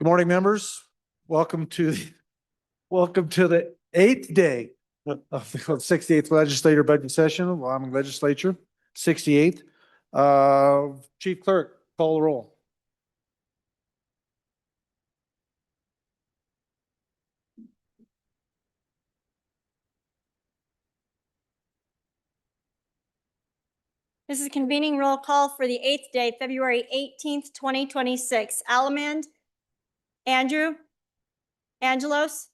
Good morning, members. Welcome to the eighth day of the 68th Legislature Budget Session of Wyoming Legislature, 68th. Chief Clerk, call the roll. This is a convening roll call for the eighth day, February 18th, 2026. Alamand, Andrew, Angelos,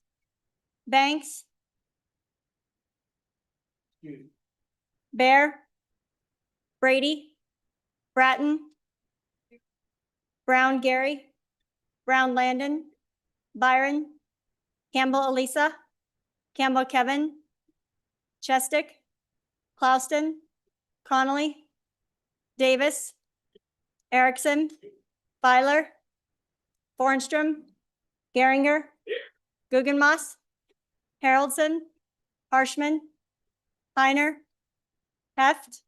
Banks, Bear, Brady, Bratton, Brown Gary, Brown Landon, Byron, Campbell Elisa, Campbell Kevin, Chestick, Clouston, Connolly, Davis, Erickson, Filer, Bornstrom, Geringer, Guggenmoss, Haroldson, Harshman, Heiner, Heft,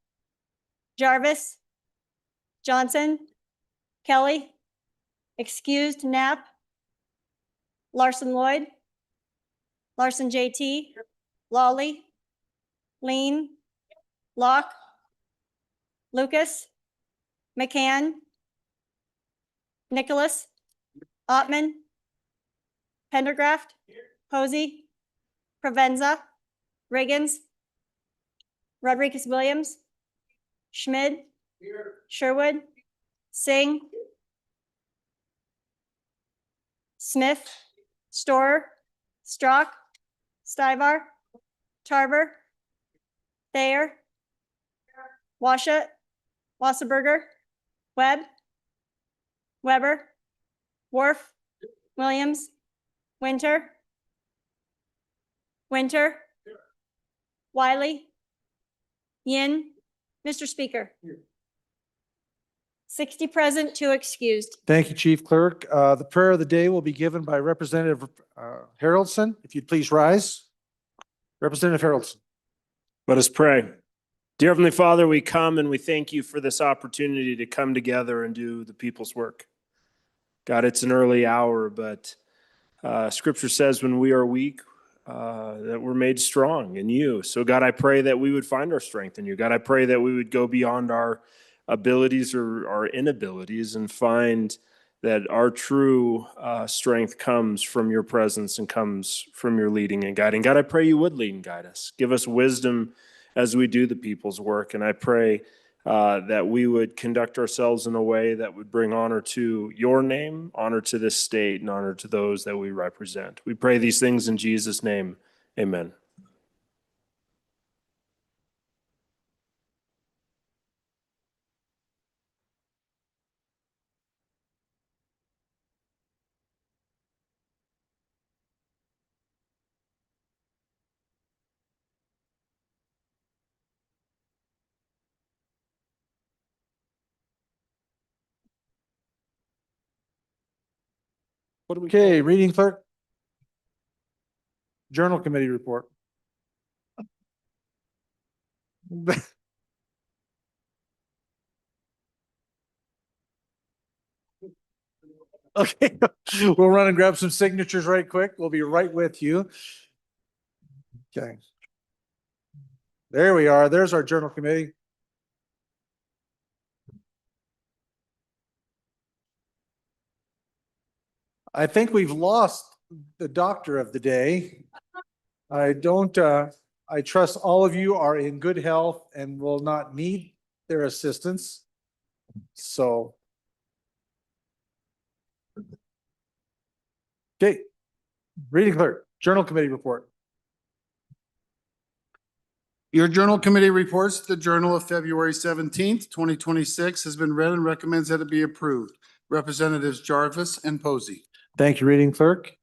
Jarvis, Johnson, Kelly, excused Knapp, Larson Lloyd, Larson JT, Lawley, Lean, Locke, Lucas, McCann, Nicholas, Ottman, Pendergraft, Posey, Provenza, Riggins, Rodriguez Williams, Schmid, Sherwood, Singh, Smith, Storer, Strock, Stivar, Tarver, Thayer, Washut, Wasserberger, Webb, Weber, Worf, Williams, Winter, Wiley, Yin. Mr. Speaker. 60 present, 2 excused. Thank you, Chief Clerk. The prayer of the day will be given by Representative Haroldson. If you'd please rise. Representative Haroldson. Let us pray. Dear Heavenly Father, we come and we thank you for this opportunity to come together and do the people's work. God, it's an early hour, but Scripture says when we are weak, that we're made strong in you. So God, I pray that we would find our strength in you. God, I pray that we would go beyond our abilities or our inabilities and find that our true strength comes from your presence and comes from your leading and guiding. God, I pray you would lead and guide us. Give us wisdom as we do the people's work. And I pray that we would conduct ourselves in a way that would bring honor to your name, honor to this state, and honor to those that we represent. We pray these things in Jesus' name. Amen. Okay, reading clerk. Journal committee report. Okay, we'll run and grab some signatures right quick. We'll be right with you. Okay. There we are. There's our journal committee. I think we've lost the doctor of the day. I trust all of you are in good health and will not need their assistance. So. Okay, reading clerk, journal committee report. Your journal committee reports the journal of February 17th, 2026 has been read and recommends that it be approved. Representatives Jarvis and Posey. Thank you, reading clerk.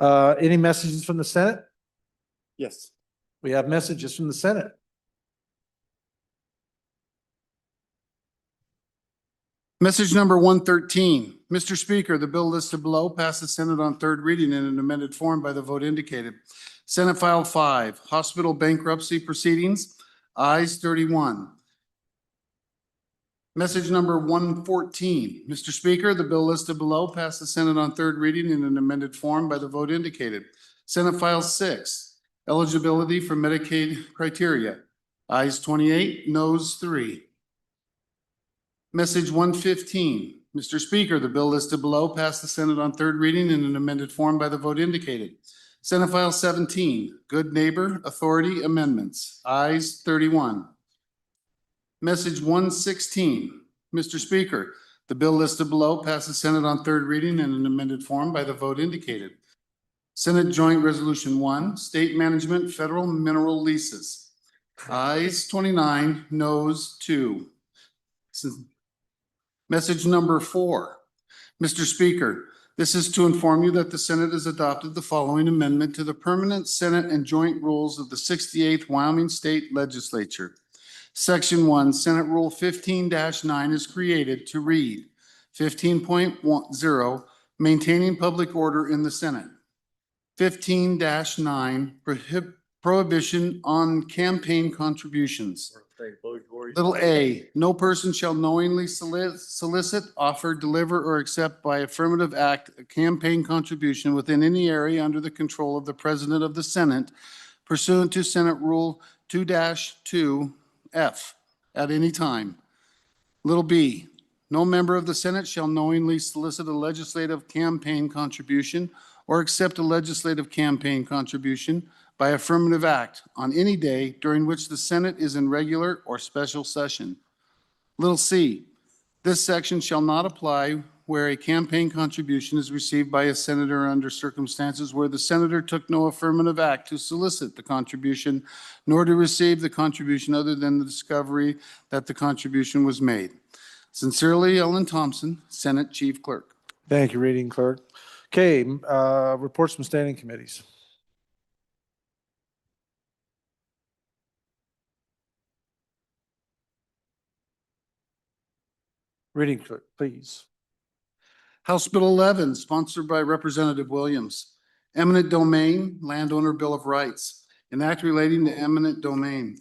Any messages from the Senate? Yes. We have messages from the Senate. Message number 113. Mr. Speaker, the bill listed below passed the Senate on third reading in an amended form by the vote indicated. Senate File 5, Hospital Bankruptcy Proceedings, ayes 31. Message number 114. Mr. Speaker, the bill listed below passed the Senate on third reading in an amended form by the vote indicated. Senate File 6, eligibility for Medicaid criteria. Ayes 28, noes 3. Message 115. Mr. Speaker, the bill listed below passed the Senate on third reading in an amended form by the vote indicated. Senate File 17, Good Neighbor Authority Amendments. Ayes 31. Message 116. Mr. Speaker, the bill listed below passed the Senate on third reading in an amended form by the vote indicated. Senate Joint Resolution 1, State Management Federal Mineral Leases. Ayes 29, noes 2. Message number 4. Mr. Speaker, this is to inform you that the Senate has adopted the following amendment to the permanent Senate and joint rules of the 68th Wyoming State Legislature. Section 1, Senate Rule 15-9 is created to read 15.10, maintaining public order in the Senate. 15-9, prohibition on campaign contributions. Little a, no person shall knowingly solicit, offer, deliver, or accept by affirmative act a campaign contribution within any area under the control of the President of the Senate pursuant to Senate Rule 2-2F at any time. Little b, no member of the Senate shall knowingly solicit a legislative campaign contribution or accept a legislative campaign contribution by affirmative act on any day during which the Senate is in regular or special session. Little c, this section shall not apply where a campaign contribution is received by a senator under circumstances where the senator took no affirmative act to solicit the contribution, nor to receive the contribution other than the discovery that the contribution was made. Sincerely, Ellen Thompson, Senate Chief Clerk. Thank you, Reading Clerk. Okay, reports from standing committees. Reading Clerk, please. House Bill 11, sponsored by Representative Williams. Eminent domain, landowner bill of rights. An act relating to eminent domain.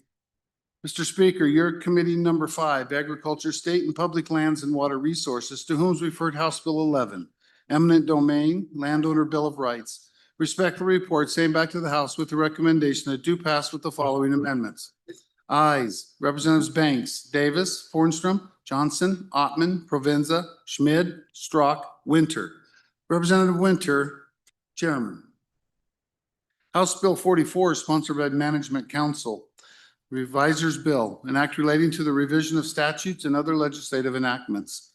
Mr. Speaker, your committee number 5, Agriculture, State and Public Lands and Water Resources, to whom is referred House Bill 11. Eminent domain, landowner bill of rights. Respectfully report, same back to the House with the recommendation that do pass with the following amendments. Ayes, Representatives Banks, Davis, Fornstrom, Johnson, Ottman, Provenza, Schmid, Strzok, Winter. Representative Winter, Chairman. House Bill 44 is sponsored by Management Council. Reviser's Bill, an act relating to the revision of statutes and other legislative enactments.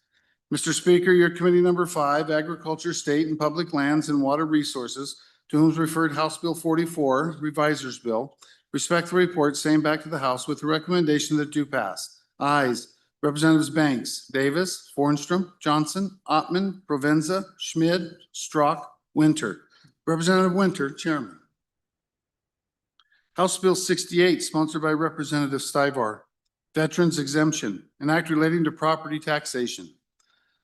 Mr. Speaker, your committee number 5, Agriculture, State and Public Lands and Water Resources, to whom is referred House Bill 44, Reviser's Bill. Respectfully report, same back to the House with the recommendation that do pass. Ayes, Representatives Banks, Davis, Fornstrom, Johnson, Ottman, Provenza, Schmid, Strzok, Winter. Representative Winter, Chairman. House Bill 68, sponsored by Representative Stivar. Veterans Exemption, an act relating to property taxation.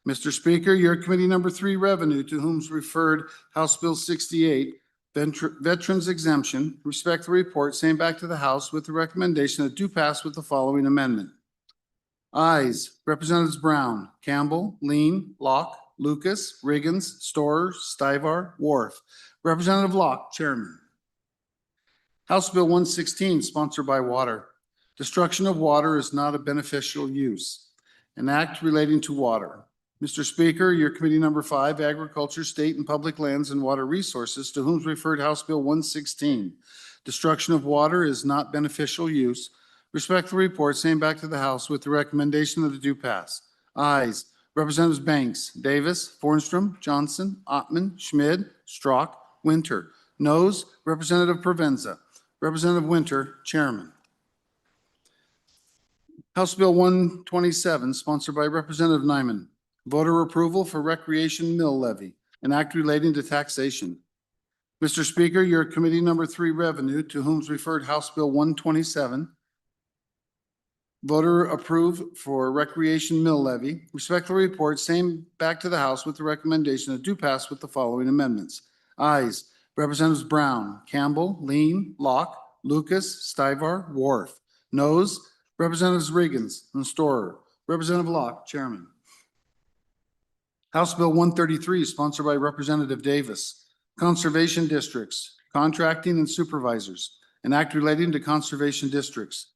Mr. Speaker, your committee number 3, Revenue, to whom is referred House Bill 68, Veterans Exemption. Respect the report, same back to the House with the recommendation that do pass with the following amendment. Ayes, Representatives Brown, Campbell, Lean, Locke, Lucas, Riggins, Storer, Stivar, Wharf. Representative Locke, Chairman. House Bill 116, sponsored by Water. Destruction of water is not a beneficial use. An act relating to water. Mr. Speaker, your committee number 5, Agriculture, State and Public Lands and Water Resources, to whom is referred House Bill 116. Destruction of water is not beneficial use. Respect the report, same back to the House with the recommendation that it do pass. Ayes, Representatives Banks, Davis, Fornstrom, Johnson, Ottman, Schmid, Strzok, Winter. Noes, Representative Provenza. Representative Winter, Chairman. House Bill 127, sponsored by Representative Nyman. Voter approval for recreation mill levy, an act relating to taxation. Mr. Speaker, your committee number 3, Revenue, to whom is referred House Bill 127. Voter approve for recreation mill levy. Respectfully report, same back to the House with the recommendation that do pass with the following amendments. Ayes, Representatives Brown, Campbell, Lean, Locke, Lucas, Stivar, Wharf. Noes, Representatives Riggins and Storer. Representative Locke, Chairman. House Bill 133, sponsored by Representative Davis. Conservation Districts, Contracting and Supervisors, an act relating to conservation districts.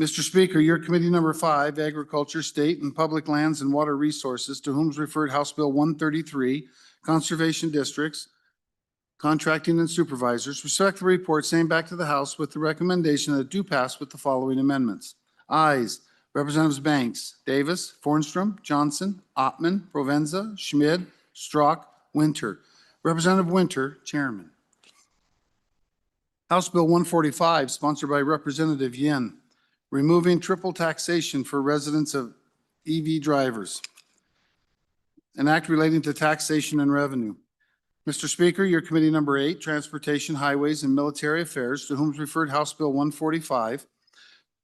Mr. Speaker, your committee number 5, Agriculture, State and Public Lands and Water Resources, to whom is referred House Bill 133, Conservation Districts, Contracting and Supervisors, respectfully report same back to the House with the recommendation that it do pass with the following amendments. Ayes, Representatives Banks, Davis, Fornstrom, Johnson, Ottman, Provenza, Schmid, Strzok, Winter. Representative Winter, Chairman. House Bill 145, sponsored by Representative Yin, removing triple taxation for residents of EV drivers. An act relating to taxation and revenue. Mr. Speaker, your committee number 8, Transportation, Highways, and Military Affairs, to whom is referred House Bill 145,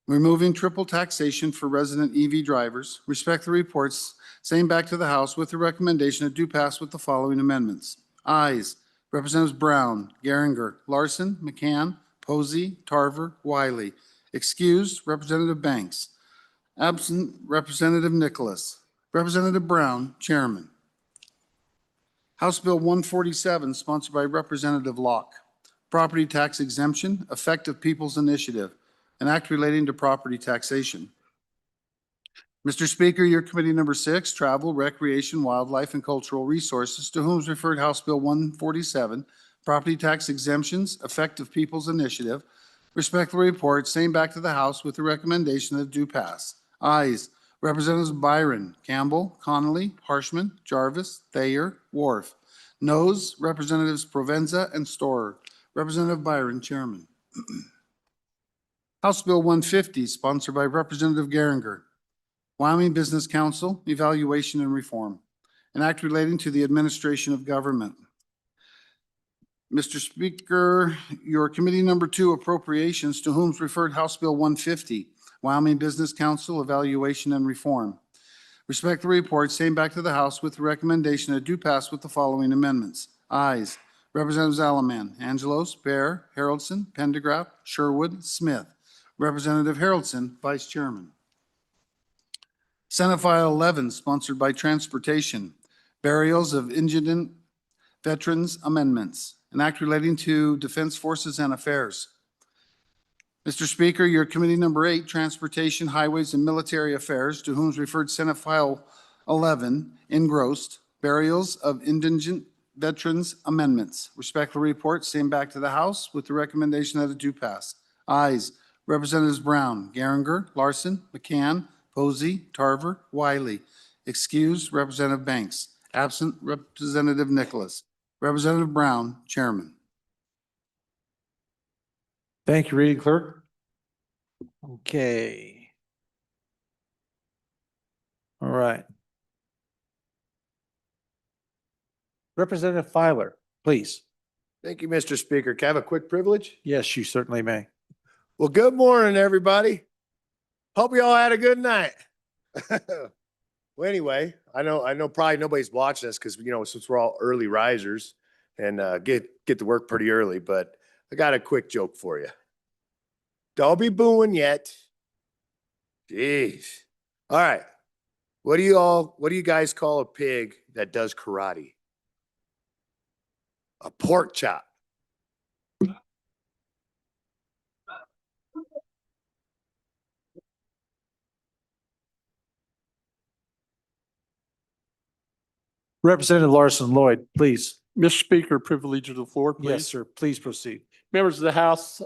removing triple taxation for resident EV drivers. Respect the reports, same back to the House with the recommendation that do pass with the following amendments. Ayes, Representatives Brown, Geringer, Larson, McCann, Posey, Tarver, Wiley. Excused, Representative Banks. Absent, Representative Nicholas. Representative Brown, Chairman. House Bill 147, sponsored by Representative Locke. Property tax exemption, effective People's Initiative, an act relating to property taxation. Mr. Speaker, your committee number 6, Travel, Recreation, Wildlife, and Cultural Resources, to whom is referred House Bill 147, Property Tax Exemptions, Effective People's Initiative. Respectfully report, same back to the House with the recommendation that it do pass. Ayes, Representatives Byron, Campbell, Connolly, Harshman, Jarvis, Thayer, Wharf. Noes, Representatives Provenza and Storer. Representative Byron, Chairman. House Bill 150, sponsored by Representative Geringer. Wyoming Business Council, Evaluation and Reform, an act relating to the administration of government. Mr. Speaker, your committee number 2, Appropriations, to whom is referred House Bill 150, Wyoming Business Council, Evaluation and Reform. Respect the report, same back to the House with the recommendation that do pass with the following amendments. Ayes, Representatives Alaman, Angelos, Bear, Haroldson, Pendergraft, Sherwood, Smith. Representative Haroldson, Vice Chairman. Senate File 11, sponsored by Transportation, Burials of Indigent Veterans Amendments, an act relating to Defense Forces and Affairs. Mr. Speaker, your committee number 8, Transportation, Highways, and Military Affairs, to whom is referred Senate File 11, engrossed, Burials of Indigent Veterans Amendments. Respectful report, same back to the House with the recommendation that it do pass. Ayes, Representatives Brown, Geringer, Larson, McCann, Posey, Tarver, Wiley. Excused, Representative Banks. Absent, Representative Nicholas. Representative Brown, Chairman. Thank you, Reading Clerk. Okay. All right. Representative Filer, please. Thank you, Mr. Speaker. Can I have a quick privilege? Yes, you certainly may. Well, good morning, everybody. Hope you all had a good night. Well, anyway, I know probably nobody's watching this because, since we're all early risers and get to work pretty early, but I got a quick joke for you. Don't be booing yet. Jeez. All right. What do you guys call a pig that does karate? A pork chop. Representative Larson Lloyd, please. Mr. Speaker, privilege of the floor, please. Yes, sir. Please proceed. Members of the House,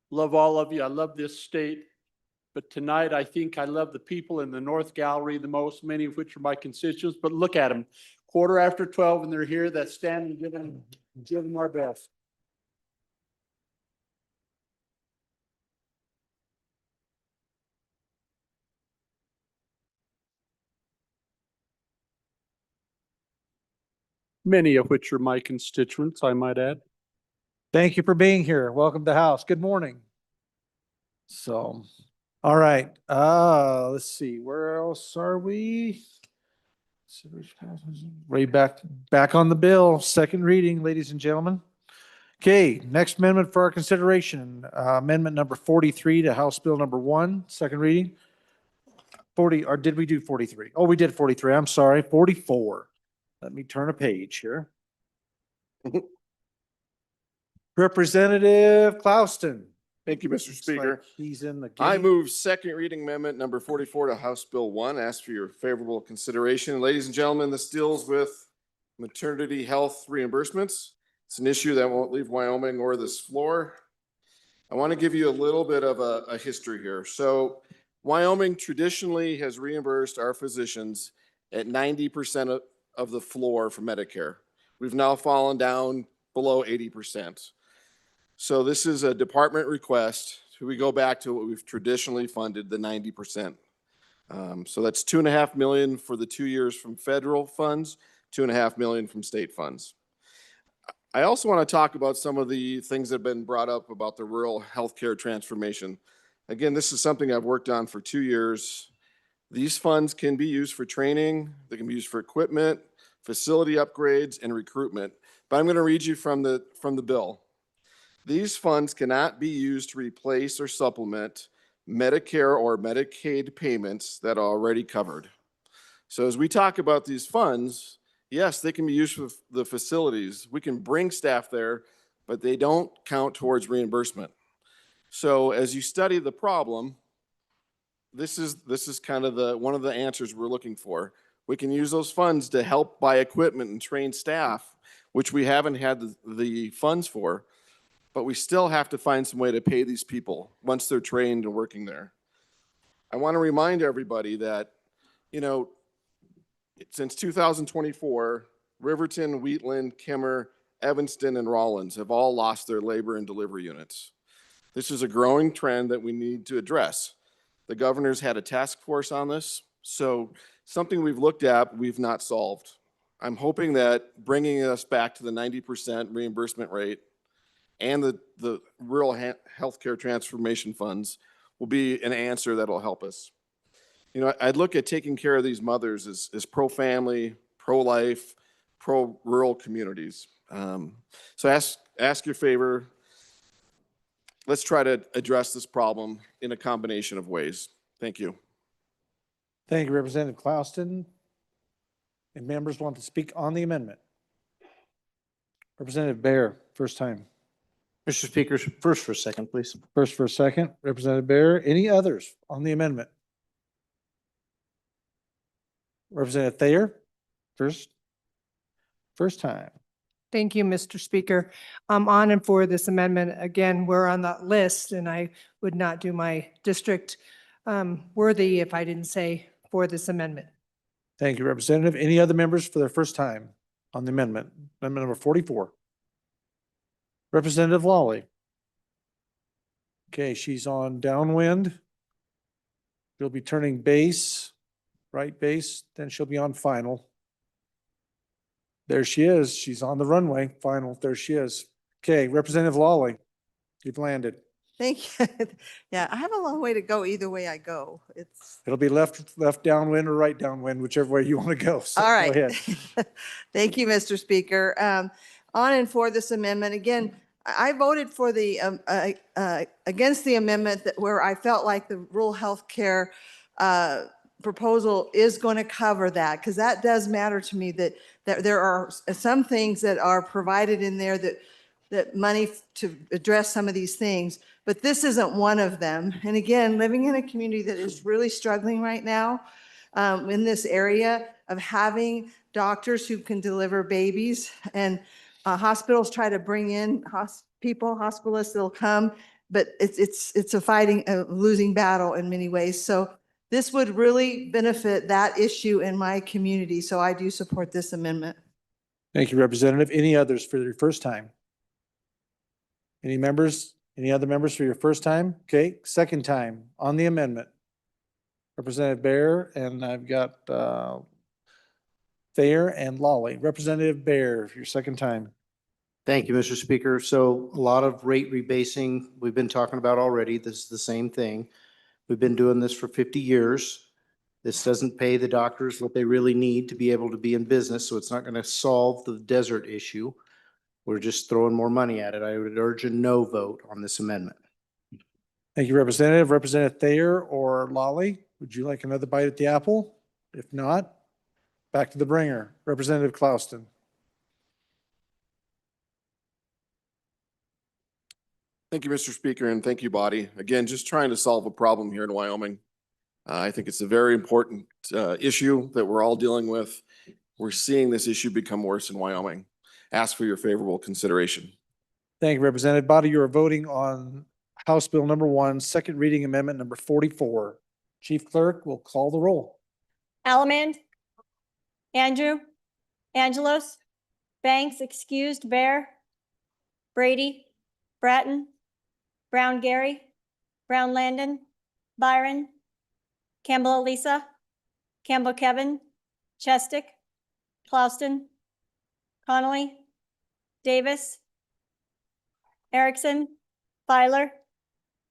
love all of you. I love this state. But tonight, I think I love the people in the North Gallery the most, many of which are my constituents. But look at them, 12:15, and they're here. That's standing, give them our best. Many of which are my constituents, I might add. Thank you for being here. Welcome to House. Good morning. So, all right, let's see, where else are we? Back on the bill, second reading, ladies and gentlemen. Okay, next amendment for our consideration, amendment number 43 to House Bill number 1, second reading. 40, or did we do 43? Oh, we did 43. I'm sorry, 44. Let me turn a page here. Representative Clouston. Thank you, Mr. Looks Speaker. like he's in the I game. move second reading amendment number 44 to House Bill 1. Ask for your favorable consideration. Ladies and gentlemen, this deals with maternity health reimbursements. It's an issue that won't leave Wyoming or this floor. I want to give you a little bit of a history here. So Wyoming traditionally has reimbursed our physicians at 90% of the floor for Medicare. We've now fallen down below 80%. So this is a department request. So we go back to what we've traditionally funded, the 90%. So that's $2.5 million for the 2 years from federal funds, $2.5 million from state funds. I also want to talk about some of the things that have been brought up about the rural healthcare transformation. Again, this is something I've worked on for 2 years. These funds can be used for training, they can be used for equipment, facility upgrades, and recruitment. But I'm going to read you from the bill. These funds cannot be used to replace or supplement Medicare or Medicaid payments that are already covered. So as we talk about these funds, yes, they can be used for the facilities. We can bring staff there, but they don't count towards reimbursement. So as you study the problem, this is kind of one of the answers we're looking for. We can use those funds to help buy equipment and train staff, which we haven't had the funds for, but we still have to find some way to pay these people once they're trained and working there. I want to remind everybody that, since 2024, Riverton, Wheatland, Kimmer, Evanston, and Rawlins have all lost their labor and delivery units. This is a growing trend that we need to address. The governor's had a task force on this, so something we've looked at, we've not solved. I'm hoping that bringing us back to the 90% reimbursement rate and the rural healthcare transformation funds will be an answer that'll help us. I'd look at taking care of these mothers as pro-family, pro-life, pro-rural communities. So ask your favor. Let's try to address this problem in a combination of ways. Thank you. Thank you, Representative Clouston. And members want to speak on the amendment. Representative Bear, first time. Mr. Speaker, first for a second, please. First for a second. Representative Bear, any others on the amendment? Representative Thayer, first time. Thank you, Mr. Speaker. I'm on and for this amendment. Again, we're on that list, and I would not do my district worthy if I didn't say for this amendment. Thank you, Representative. Any other members for their first time on the amendment? Amendment number 44. Representative Lawley. Okay, she's on downwind. She'll be turning base, right base, then she'll be on final. There she is. She's on the runway, final. There she is. Okay, Representative Lawley, you've landed. Thank you. Yeah, I have a long way to go either way I go. It'll be left downwind or right downwind, whichever way you want to go. So All go right. ahead. Thank you, Mr. Speaker. On and for this amendment. Again, I voted for against the amendment where I felt like the rural health care proposal is going to cover that, because that does matter to me, that there are some things that are provided in there that money to address some of these things, but this isn't one of them. And again, living in a community that is really struggling right now in this area of having doctors who can deliver babies, and hospitals try to bring in hospitalists that'll come, but it's a losing battle in many ways. So this would really benefit that issue in my community. So I do support this amendment. Thank you, Representative. Any others for your first time? Any other members for your first time? Okay, second time on the amendment. Representative Bear, and I've got Thayer and Lawley. Representative Bear, your second time. Thank you, Mr. Speaker. So a lot of rate rebasing we've been talking about already. This is the same thing. We've been doing this for 50 years. This doesn't pay the doctors what they really need to be able to be in business, so it's not going to solve the desert issue. We're just throwing more money at it. I would urge a no vote on this amendment. Thank you, Representative. Representative Thayer or Lawley, would you like another bite at the apple? If not, back to the bringer. Representative Clouston. Thank you, Mr. Speaker, and thank you, body. Again, just trying to solve a problem here in Wyoming. I think it's a very important issue that we're all dealing with. We're seeing this issue become worse in Wyoming. Ask for your favorable consideration. Thank you, Representative. Body, you are voting on House Bill number 1, second reading amendment number 44. Chief Clerk will call the roll. Allemand, Andrew, Angelos, Banks, excused, Bear, Brady, Bratton, Brown Gary, Brown Landon, Byron, Campbell Elisa, Campbell Kevin, Chestick, Clouston, Connolly, Davis, Erickson, Filer,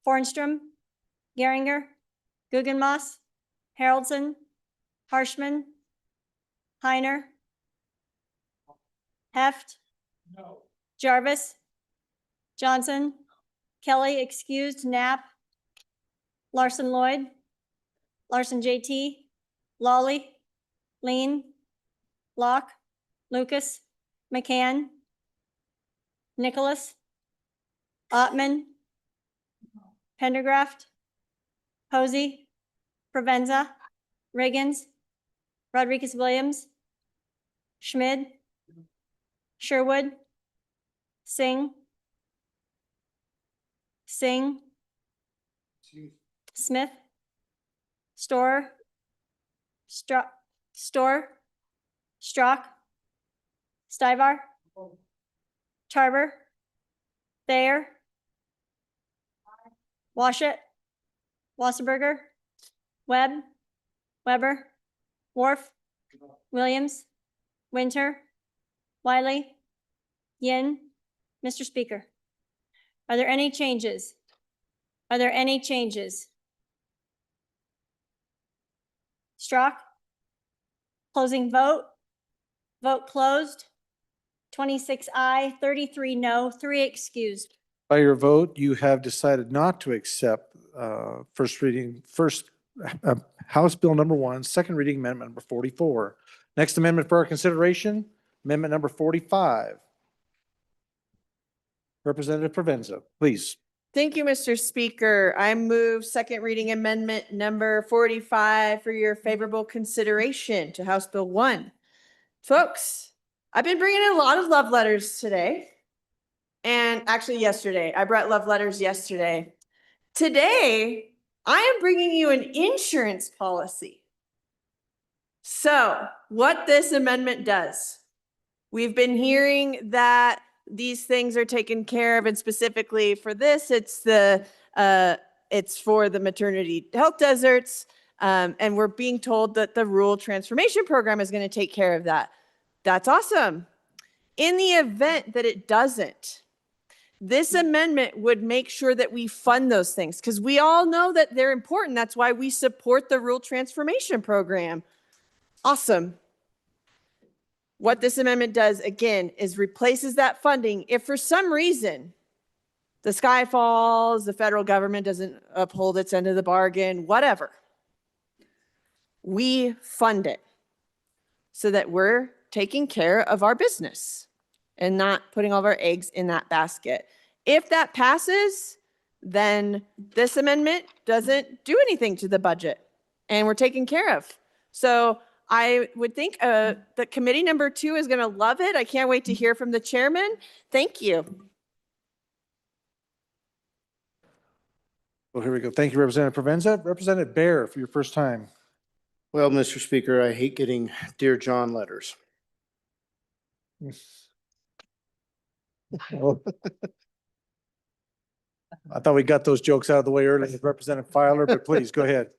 Fornstrom, Geringer, Guggenmoss, Haroldson, Harshman, Heiner, Heft, Jarvis, Johnson, Kelly, excused, Knapp, Larson Lloyd, Larson JT, Lawley, Lean, Locke, Lucas, McCann, Nicholas, Ottman, Pendergraft, Posey, Provenza, Riggins, Rodriguez Williams, Schmid, Sherwood, Singh, Smith, Storer, Strock, Stivar, Tarver, Thayer, Washut, Wasserberger, Webb, Weber, Wharf, Williams, Winter, Wiley, Yin. Mr. Speaker, are there any changes? Are there any changes? Strock? Closing vote. Vote closed. 26 aye, 33 no, 3 excused. By your vote, you have decided not to accept House Bill number 1, second reading amendment number 44. Next amendment for our consideration, amendment number 45. Representative Provenza, please. Thank you, Mr. Speaker. I move second reading amendment number 45 for your favorable consideration to House Bill 1. Folks, I've been bringing in a lot of love letters today. And actually yesterday, I brought love letters yesterday. Today, I am bringing you an insurance policy. So what this amendment does, we've been hearing that these things are taken care of, and specifically for this, it's for the maternity health deserts, and we're being told that the rural transformation program is going to take care of that. That's awesome. In the event that it doesn't, this amendment would make sure that we fund those things, because we all know that they're important. That's why we support the rural transformation program. Awesome. What this amendment does, again, is replaces that funding. If for some reason the sky falls, the federal government doesn't uphold its end of the bargain, whatever, we fund it so that we're taking care of our business and not putting all of our eggs in that basket. If that passes, then this amendment doesn't do anything to the budget and we're taken care of. So I would think that committee number 2 is going to love it. I can't wait to hear from the chairman. Thank you. Well, here we go. Thank you, Representative Provenza. Representative Bear, for your first time. Well, Mr. Speaker, I hate getting Dear John letters. I thought we got those jokes out of the way earlier with Representative Filer, but please go ahead.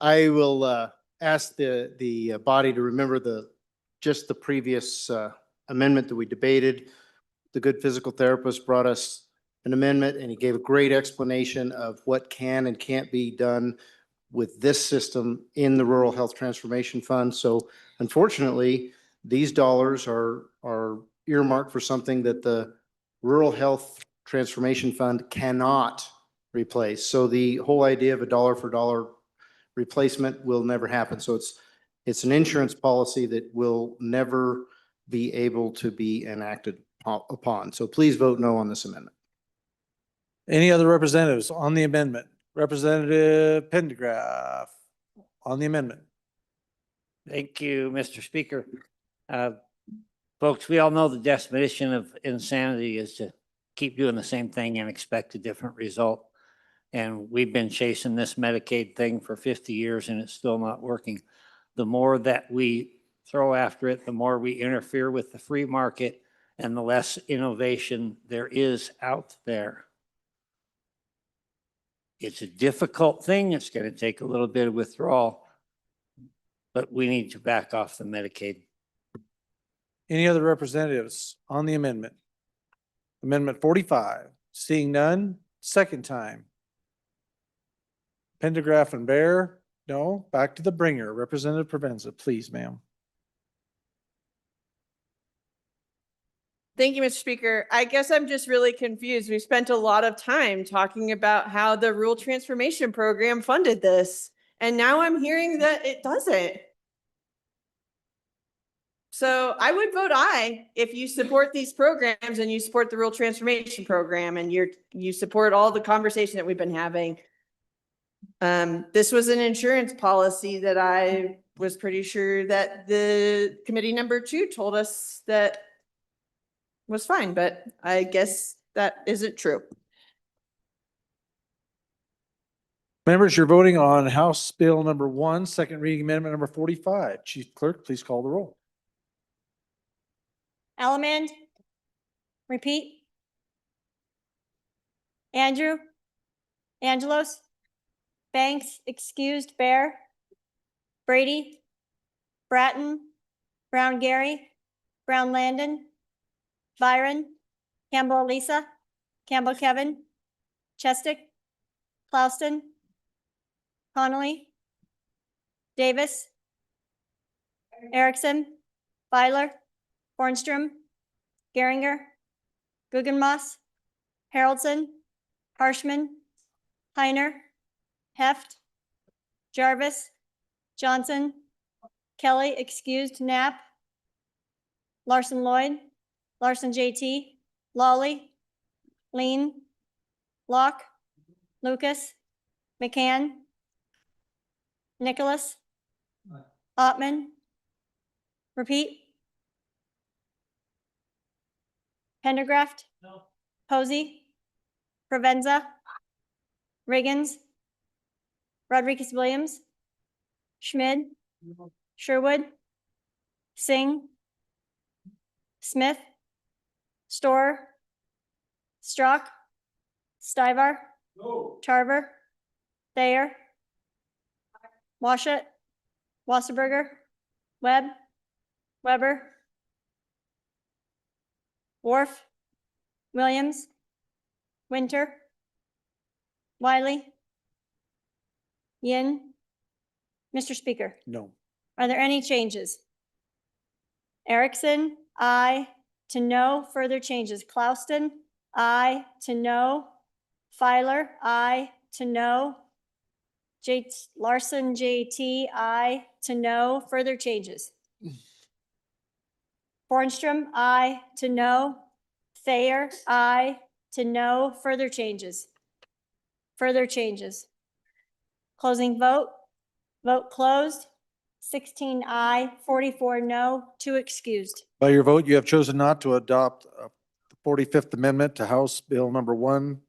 I will ask the body to remember just the previous amendment that we debated. The good physical therapist brought us an amendment and he gave a great explanation of what can and can't be done with this system in the Rural Health Transformation Fund. So unfortunately, these dollars are earmarked for something that the Rural Health Transformation Fund cannot replace. So the whole idea of a dollar for dollar replacement will never happen. So it's an insurance policy that will never be able to be enacted upon. So please vote no on this amendment. Any other representatives on the amendment? Representative Pendergraph on the amendment. Thank you, Mr. Speaker. Folks, we all know the definition of insanity is to keep doing the same thing and expect a different result. And we've been chasing this Medicaid thing for 50 years and it's still not working. The more that we throw after it, the more we interfere with the free market and the less innovation there is out there. It's a difficult thing. It's going to take a little bit of withdrawal, but we need to back off the Medicaid. Any other representatives on the amendment? Amendment 45, seeing none, second time. Pendergraph and Bear, no, back to the bringer. Representative Provenza, please, ma'am. Thank you, Mr. Speaker. I guess I'm just really confused. We spent a lot of time talking about how the Rural Transformation Program funded this, and now I'm hearing that it doesn't. So I would vote aye if you support these programs and you support the Rural Transformation Program and you support all the conversation that we've been having. This was an insurance policy that I was pretty sure that the committee number 2 told us that was fine, but I guess that isn't true. Members, you're voting on House Bill number 1, second reading amendment number 45. Chief Clerk, please call the roll. Allemand. Repeat. Andrew. Angelos. Banks, excused. Bear. Brady. Bratton. Brown Gary. Brown Landon. Byron. Campbell Elisa. Campbell Kevin. Chestick. Clouston. Connolly. Davis. Erickson. Feiler. Bornstrom. Geringer. Guggenmoss. Haroldson. Harshman. Heiner. Heft. Jarvis. Johnson. Kelly, excused. Knapp. Larson Lloyd. Larson JT. Lawley. Lean. Locke. Lucas. McCann. Nicholas. Ottman. Repeat. Pendergraft. No. Posey. Provenza. Riggins. Rodriguez Williams. Schmid. No. Sherwood. Singh. Smith. Storer. Strock. Stivar. No. Tarver. Thayer. Washut. Wasserberger. Webb. Weber. Worf. Williams. Winter. Wiley. Yin. Mr. Speaker, No. are there any changes? Erickson, aye. To no. Further changes. Clouston, aye. To no. Feiler, aye. To no. Larson, JT, aye. To no. Further changes. Bornstrom, aye. To no. Thayer, aye. To no. Further changes. Further changes. Closing vote. Vote closed. 16 aye, 44 no, 2 excused. By your vote, you have chosen not to adopt the 45th Amendment to House Bill number 1,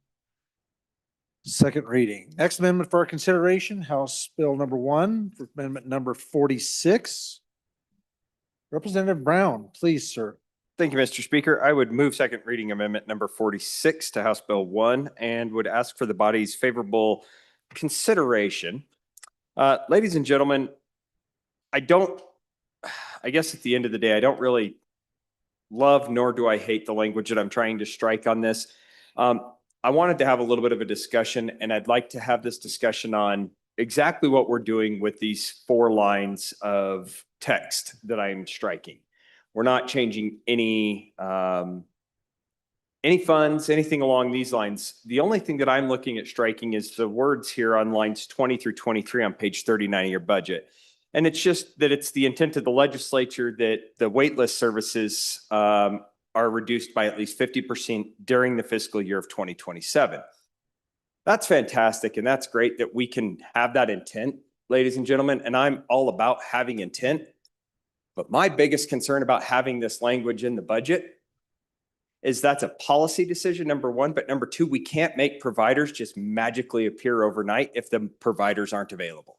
second reading. Next amendment for our consideration, House Bill number 1, for amendment number 46. Representative Brown, please, sir. Thank you, Mr. Speaker. I would move second reading amendment number 46 to House Bill 1 and would ask for the body's favorable consideration. Ladies and gentlemen, I guess at the end of the day, I don't really love nor do I hate the language that I'm trying to strike on this. I wanted to have a little bit of a discussion, and I'd like to have this discussion on exactly what we're doing with these 4 lines of text that I'm striking. We're not changing any funds, anything along these lines. The only thing that I'm looking at striking is the words here on lines 20 through 23 on page 39 of your budget. And it's just that it's the intent of the legislature that the waitlist services are reduced by at least 50% during the fiscal year of 2027. That's fantastic. And that's great that we can have that intent, ladies and gentlemen. And I'm all about having intent. But my biggest concern about having this language in the budget is that's a policy decision, number one. But number two, we can't make providers just magically appear overnight if the providers aren't available.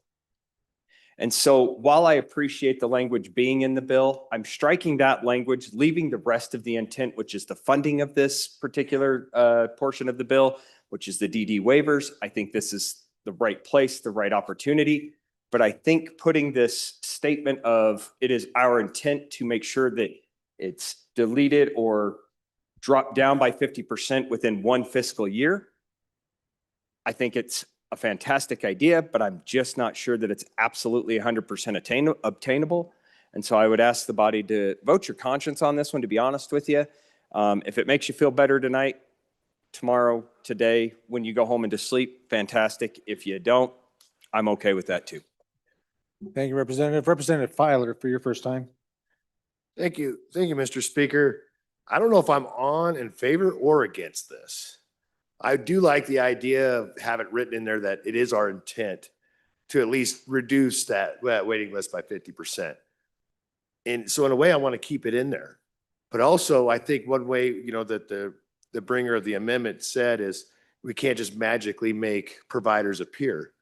And so while I appreciate the language being in the bill, I'm striking that language, leaving the rest of the intent, which is the funding of this particular portion of the bill, which is the DD waivers. I think this is the right place, the right opportunity. But I think putting this statement of it is our intent to make sure that it's deleted or dropped down by 50% within one fiscal year, I think it's a fantastic idea, but I'm just not sure that it's absolutely 100% obtainable. And so I would ask the body to vote your conscience on this one, to be honest with you. If it makes you feel better tonight, tomorrow, today, when you go home and to sleep, fantastic. If you don't, I'm okay with that too. Thank you, Representative. Representative Filer for your first time. Thank you. Thank you, Mr. Speaker. I don't know if I'm on in favor or against this. I do like the idea of having it written in there that it is our intent to at least reduce that waiting list by 50%. And so in a way, I want to keep it in there. But also, I think one way, that the bringer of the amendment said is we can't just magically make providers appear.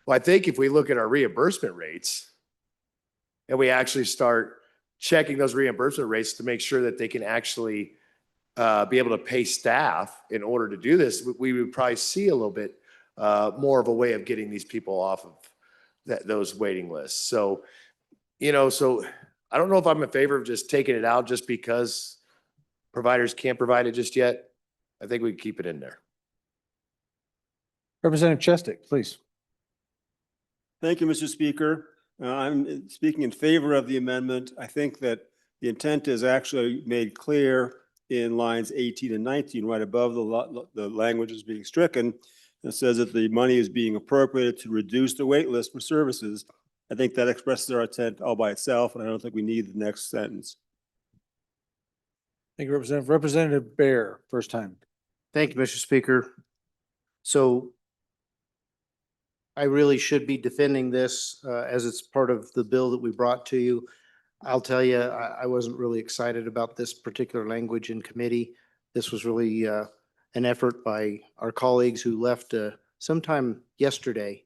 Well, I think if we look at our reimbursement rates and we actually start checking those reimbursement rates to make sure that they can actually be able to pay staff in order to do this, we would probably see a little bit more of a way of getting these people off of those waiting lists. So, so I don't know if I'm in favor of just taking it out just because providers can't provide it just yet. I think we can keep it in there. Representative Chestick, please. Thank you, Mr. Speaker. I'm speaking in favor of the amendment. I think that the intent is actually made clear in lines 18 and 19, right above the language is being stricken. It says that the money is being appropriated to reduce the wait list for services. I think that expresses our intent all by itself, and I don't think we need the next sentence. Thank you, Representative. Representative Bear, first time. Thank you, Mr. Speaker. So I really should be defending this as it's part of the bill that we brought to you. I'll tell you, I wasn't really excited about this particular language in committee. This was really an effort by our colleagues who left sometime yesterday,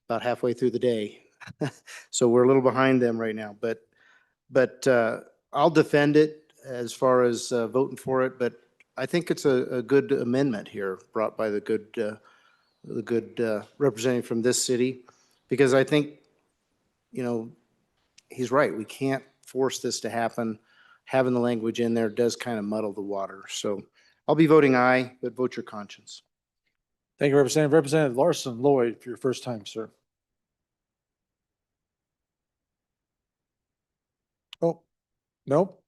about halfway through the day. So we're a little behind them right now, but I'll defend it as far as voting for it. But I think it's a good amendment here brought by the good representative from this city, because I think, he's right. We can't force this to happen. Having the language in there does kind of muddle the water. So I'll be voting aye, but vote your conscience. Thank you, Representative. Representative Larson Lloyd for your first time, sir. Oh, nope.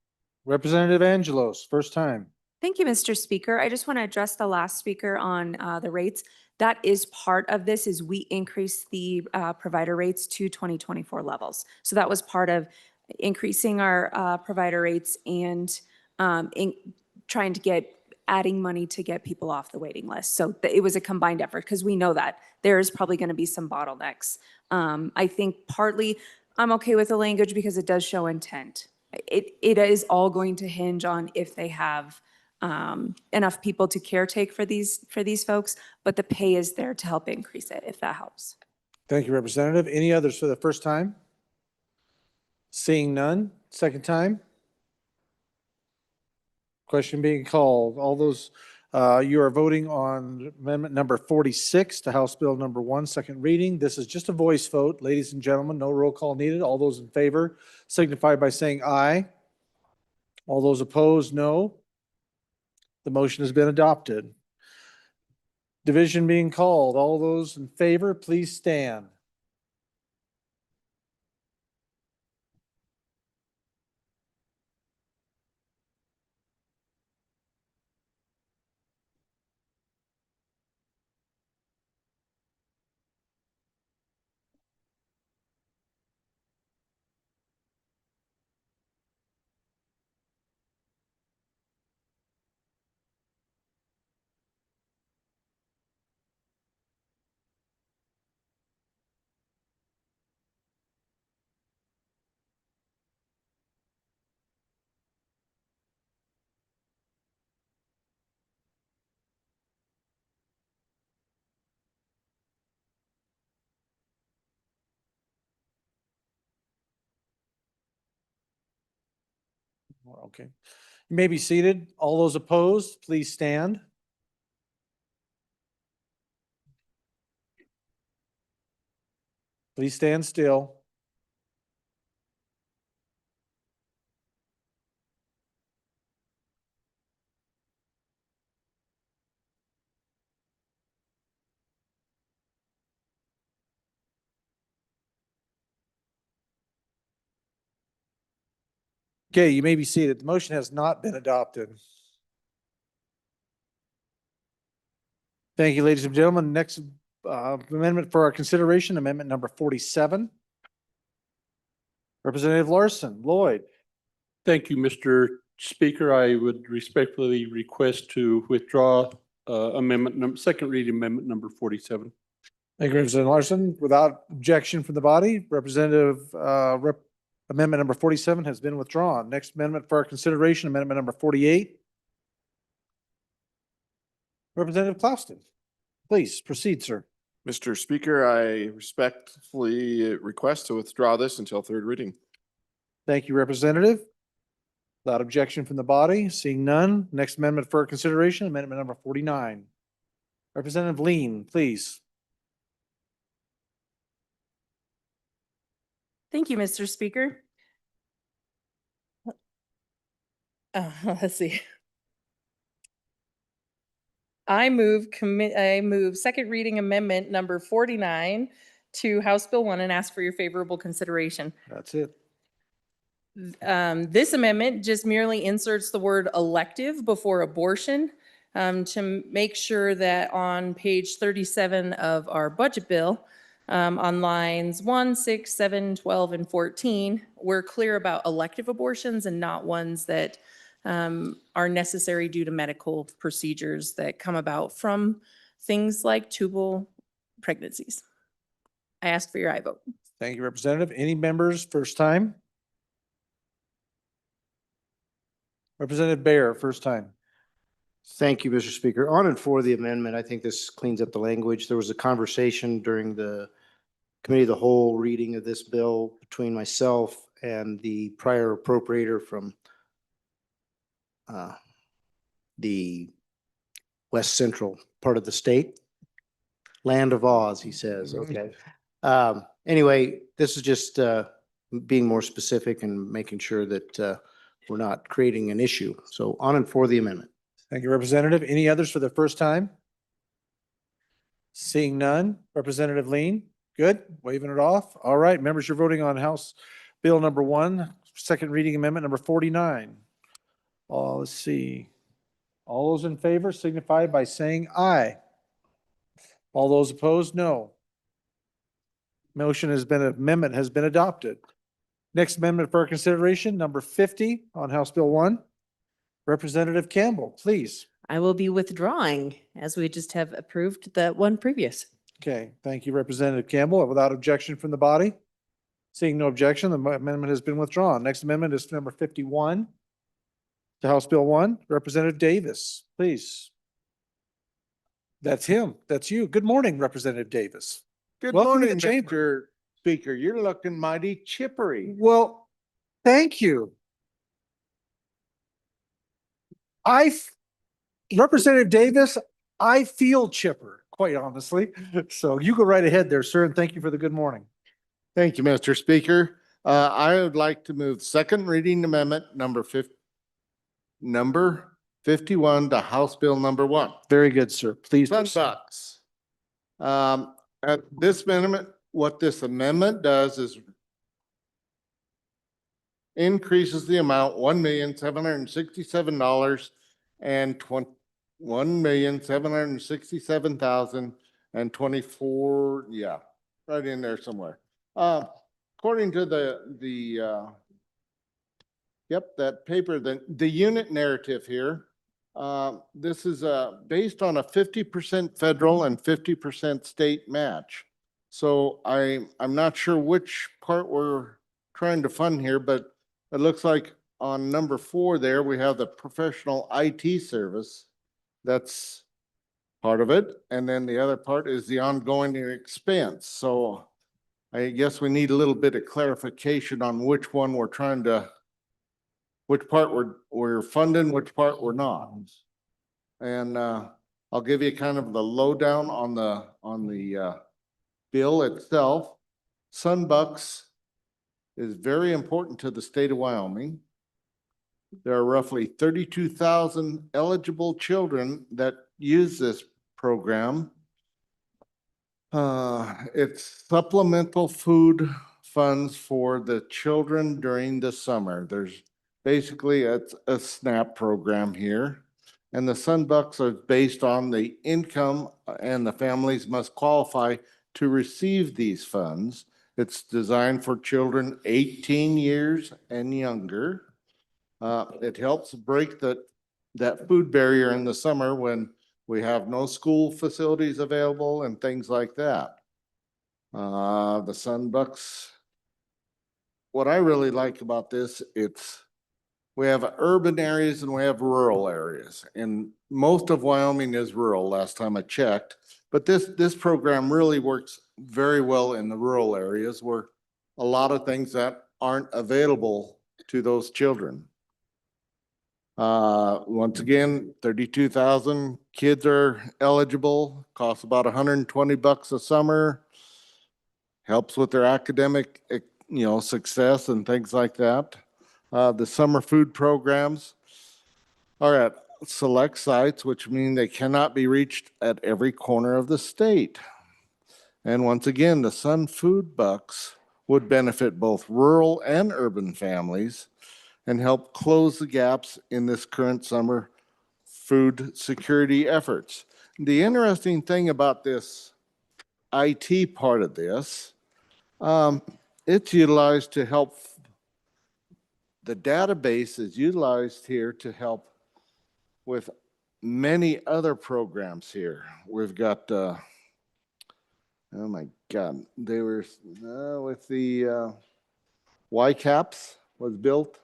Representative Angelos, first time. Thank you, Mr. Speaker. I just want to address the last speaker on the rates. That is part of this, is we increased the provider rates to 2024 levels. So that was part of increasing our provider rates and trying to adding money to get people off the waiting list. So it was a combined effort, because we know that there's probably going to be some bottlenecks. I think partly I'm okay with the language because it does show intent. It is all going to hinge on if they have enough people to caretake for these folks, but the pay is there to help increase it, if that helps. Thank you, Representative. Any others for the first time? Seeing none. Second time? Question being called. All those, you are voting on amendment number 46 to House Bill number 1, second reading. This is just a voice vote, ladies and gentlemen. No roll call needed. All those in favor signify by saying aye. All those opposed, no. The motion has been adopted. Division being called. All those in favor, please stand. Okay. You may be seated. All those opposed, please stand. Please stand still. Okay, you may be seated. The motion has not been adopted. Thank you, ladies and gentlemen. Next amendment for our consideration, amendment number 47. Representative Larson, Lloyd. Thank you, Mr. Speaker. I would respectfully request to withdraw second reading amendment number 47. Thank you, Representative Larson. Without objection from the body, amendment number 47 has been withdrawn. Next amendment for our consideration, amendment number 48. Representative Clouston, please proceed, sir. Mr. Speaker, I respectfully request to withdraw this until third reading. Thank you, Representative. Without objection from the body, seeing none. Next amendment for our consideration, amendment number 49. Representative Lean, please. Thank you, Mr. Speaker. Let's see. I move second reading amendment number 49 to House Bill 1 and ask for your favorable consideration. That's it. This amendment just merely inserts the word elective before abortion to make sure that on page 37 of our budget bill, on lines 1, 6, 7, 12, and 14, we're clear about elective abortions and not ones that are necessary due to medical procedures that come about from things like tubal pregnancies. I ask for your aye vote. Thank you, Representative. Any members first time? Representative Bayer, first time. Thank you, Mr. Speaker. On and for the amendment, I think this cleans up the language. There was a conversation during the committee of the whole reading of this bill between myself and the prior appropriator from the west central part of the state. Land of Oz, he says. Okay. Anyway, this is just being more specific and making sure that we're not creating an issue. So on and for the amendment. Thank you, Representative. Any others for the first time? Seeing none. Representative Lean, good. Waving it off. All right, members, you're voting on House Bill number 1, second reading amendment number 49. Let's see. All those in favor signify by saying aye. All those opposed, no. Amendment has been adopted. Next amendment for our consideration, number 50 on House Bill 1. Representative Campbell, please. I will be withdrawing as we just have approved the one previous. Okay, thank you, Representative Campbell. Without objection from the body? Seeing no objection, the amendment has been withdrawn. Next amendment is number 51 to House Bill 1. Representative Davis, please. That's him. That's you. Good morning, Representative Davis. Good Welcome to morning, the chamber. Mr. Speaker. You're looking mighty chippery. Well, thank you. Representative Davis, I feel chipper, quite honestly. So you go right ahead there, sir, and thank you for the good morning. Thank you, Mr. Speaker. I would like to move second reading amendment number 51 to House Bill number 1. Very good, sir. Please. $10. At this amendment, what this amendment does is increases the amount $1,767,000 and $1,767,024. Yeah, right in there somewhere. According to that paper, the unit narrative here, this is based on a 50% federal and 50% state match. So I'm not sure which part we're trying to fund here, but it looks like on number 4 there, we have the professional IT service. That's part of it. And then the other part is the ongoing expense. So I guess we need a little bit of clarification on which one we're trying to which part we're funding, which part we're not. And I'll give you kind of the lowdown on the bill itself. Sunbucks is very important to the state of Wyoming. There are roughly 32,000 eligible children that use this program. It's supplemental food funds for the children during the summer. There's basically a SNAP program here. And the Sunbucks are based on the income, and the families must qualify to receive these funds. It's designed for children 18 years and younger. It helps break that food barrier in the summer when we have no school facilities available and things like that. The Sunbucks, what I really like about this, we have urban areas and we have rural areas, and most of Wyoming is rural last time I checked. But this program really works very well in the rural areas where a lot of things that aren't available to those children. Once again, 32,000 kids are eligible, costs about $120 a summer, helps with their academic, success and things like that. The summer food programs are at select sites, which mean they cannot be reached at every corner of the state. And once again, the Sun Food Bucks would benefit both rural and urban families and help close the gaps in this current summer food security efforts. The interesting thing about this IT part of this, it's utilized to help. The database is utilized here to help with many other programs here. We've got, oh my God, they were with the YCAPS was built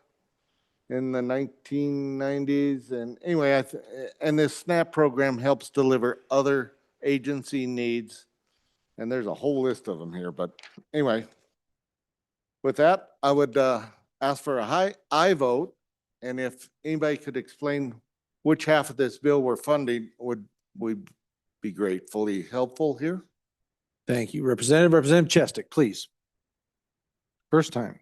in the 1990s. And anyway, and this SNAP program helps deliver other agency needs. And there's a whole list of them here. But anyway, with that, I would ask for a aye vote. And if anybody could explain which half of this bill we're funding, would be gratefully helpful here. Thank you. Representative Chestick, please. First time.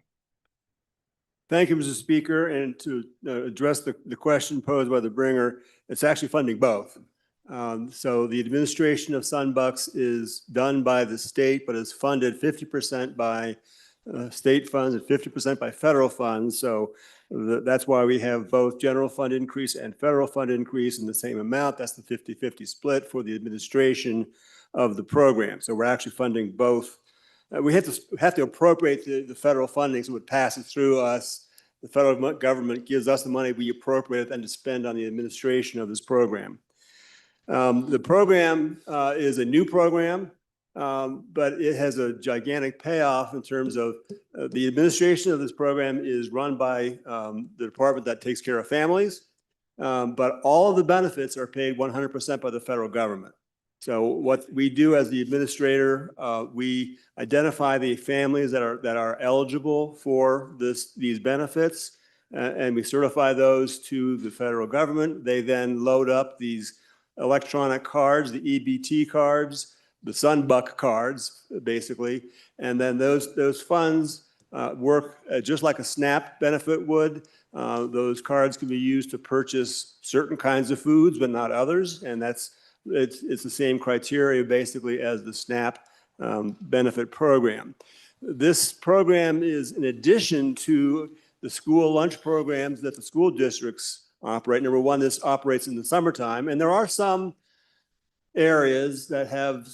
Thank you, Mr. Speaker. And to address the question posed by the bringer, it's actually funding both. So the administration of Sunbucks is done by the state, but is funded 50% by state funds and 50% by federal funds. So that's why we have both general fund increase and federal fund increase in the same amount. That's the 50-50 split for the administration of the program. So we're actually funding both. We have to appropriate the federal funding, so it passes through us. The federal government gives us the money we appropriate and to spend on the administration of this program. The program is a new program, but it has a gigantic payoff in terms of the administration of this program is run by the department that takes care of families, but all of the benefits are paid 100% by the federal government. So what we do as the administrator, we identify the families that are eligible for these benefits, and we certify those to the federal government. They then load up these electronic cards, the EBT cards, the Sunbuck cards, basically, and then those funds work just like a SNAP benefit would. Those cards can be used to purchase certain kinds of foods, but not others, and it's the same criteria basically as the SNAP benefit program. This program is in addition to the school lunch programs that the school districts operate. Number one, this operates in the summertime, and there are some areas that have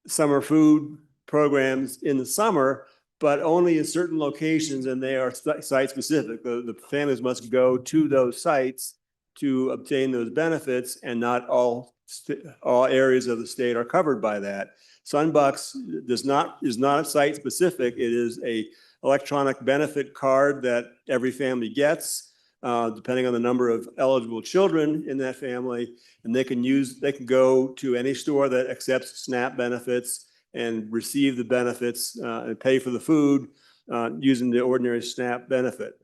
summer food programs in the summer, but only in certain locations, and they are site specific. The families must go to those sites to obtain those benefits, and not all areas of the state are covered by that. Sunbucks is not site specific. It is a electronic benefit card that every family gets, depending on the number of eligible children in that family, and they can go to any store that accepts SNAP benefits and receive the benefits and pay for the food using the ordinary SNAP benefit.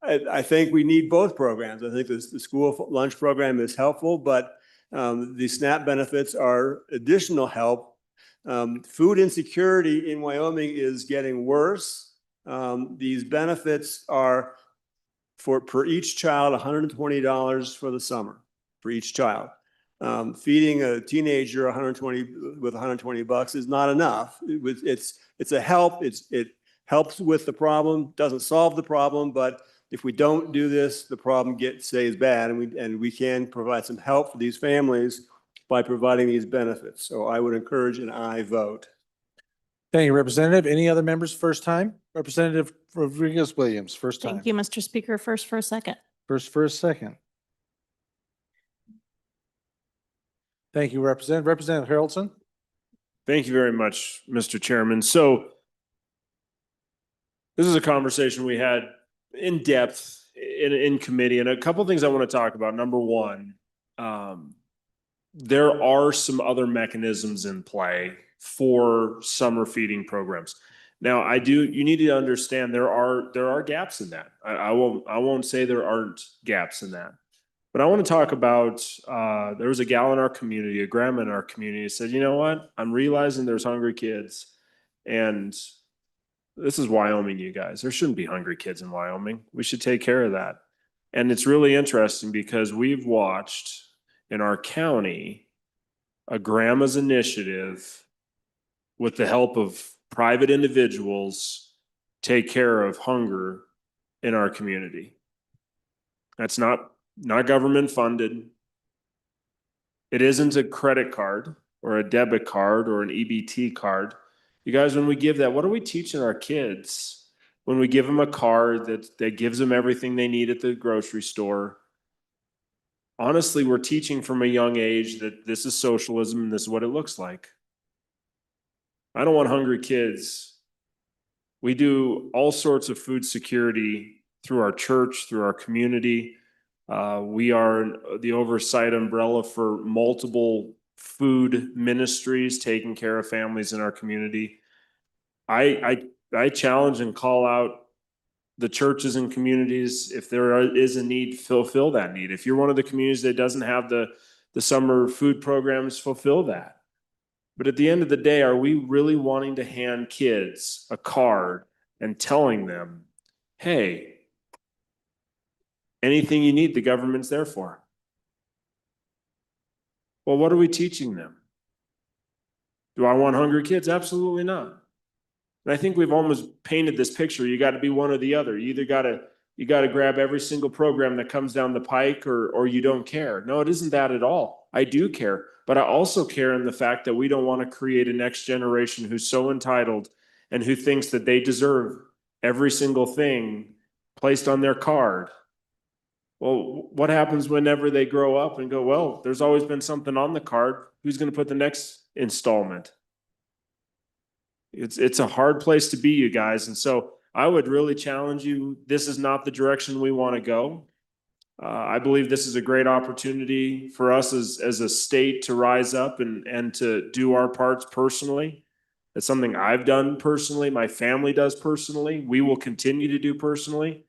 I think we need both programs. I think the school lunch program is helpful, but the SNAP benefits are additional help. Food insecurity in Wyoming is getting worse. These benefits are per each child, $120 for the summer for each child. Feeding a teenager 120 with $120 is not enough. It's a help. It helps with the problem, doesn't solve the problem, but if we don't do this, the problem stays bad, and we can provide some help for these families by providing these benefits. So I would encourage an aye vote. Thank you, Representative. Any other members first time? Representative Rodriguez Williams, first time. Thank you, Mr. Speaker. First for a second. First for a second. Thank you, Representative. Representative Harrelson. Thank you very much, Mr. Chairman. So this is a conversation we had in depth in committee, and a couple of things I want to talk about. Number one, there are some other mechanisms in play for summer feeding programs. Now, you need to understand there are gaps in that. I won't say there aren't gaps in that. But I want to talk about, there was a gal in our community, a grandma in our community, who said, you know what? I'm realizing there's hungry kids, and this is Wyoming, you guys. There shouldn't be hungry kids in Wyoming. We should take care of that. And it's really interesting because we've watched in our county a grandma's initiative with the help of private individuals take care of hunger in our community. That's not government funded. It isn't a credit card or a debit card or an EBT card. You guys, when we give that, what are we teaching our kids when we give them a card that gives them everything they need at the grocery store? Honestly, we're teaching from a young age that this is socialism and this is what it looks like. I don't want hungry kids. We do all sorts of food security through our church, through our community. We are the oversight umbrella for multiple food ministries taking care of families in our community. I challenge and call out the churches and communities. If there is a need, fulfill that need. If you're one of the communities that doesn't have the summer food programs, fulfill that. But at the end of the day, are we really wanting to hand kids a card and telling them, hey, anything you need, the government's there for? Well, what are we teaching them? Do I want hungry kids? Absolutely not. And I think we've almost painted this picture. You got to be one or the other. You got to grab every single program that comes down the pike, or you don't care. No, it isn't that at all. I do care, but I also care in the fact that we don't want to create a next generation who's so entitled and who thinks that they deserve every single thing placed on their card. Well, what happens whenever they grow up and go, well, there's always been something on the card. Who's going to put the next installment? It's a hard place to be, you guys. And so I would really challenge you. This is not the direction we want to go. I believe this is a great opportunity for us as a state to rise up and to do our parts personally. It's something I've done personally. My family does personally. We will continue to do personally,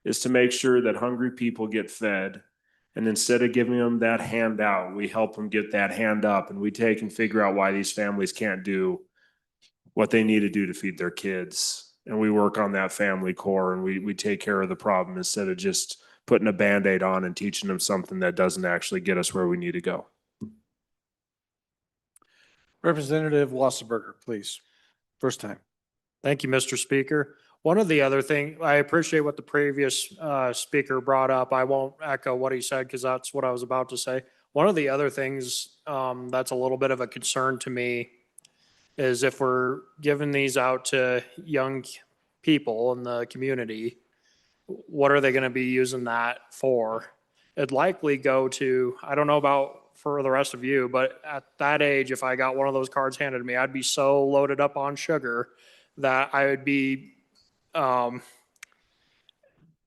is to make sure that hungry people get fed. And instead of giving them that handout, we help them get that hand up, and we take and figure out why these families can't do what they need to do to feed their kids. And we work on that family core, and we take care of the problem instead of just putting a Band-Aid on and teaching them something that doesn't actually get us where we need to go. Representative Wasserberger, please. First time. Thank you, Mr. Speaker. One of the other thing, I appreciate what the previous speaker brought up. I won't echo what he said because that's what I was about to say. One of the other things that's a little bit of a concern to me is if we're giving these out to young people in the community, what are they going to be using that for? It'd likely go to, I don't know about for the rest of you, but at that age, if I got one of those cards handed to me, I'd be so loaded up on sugar that I would be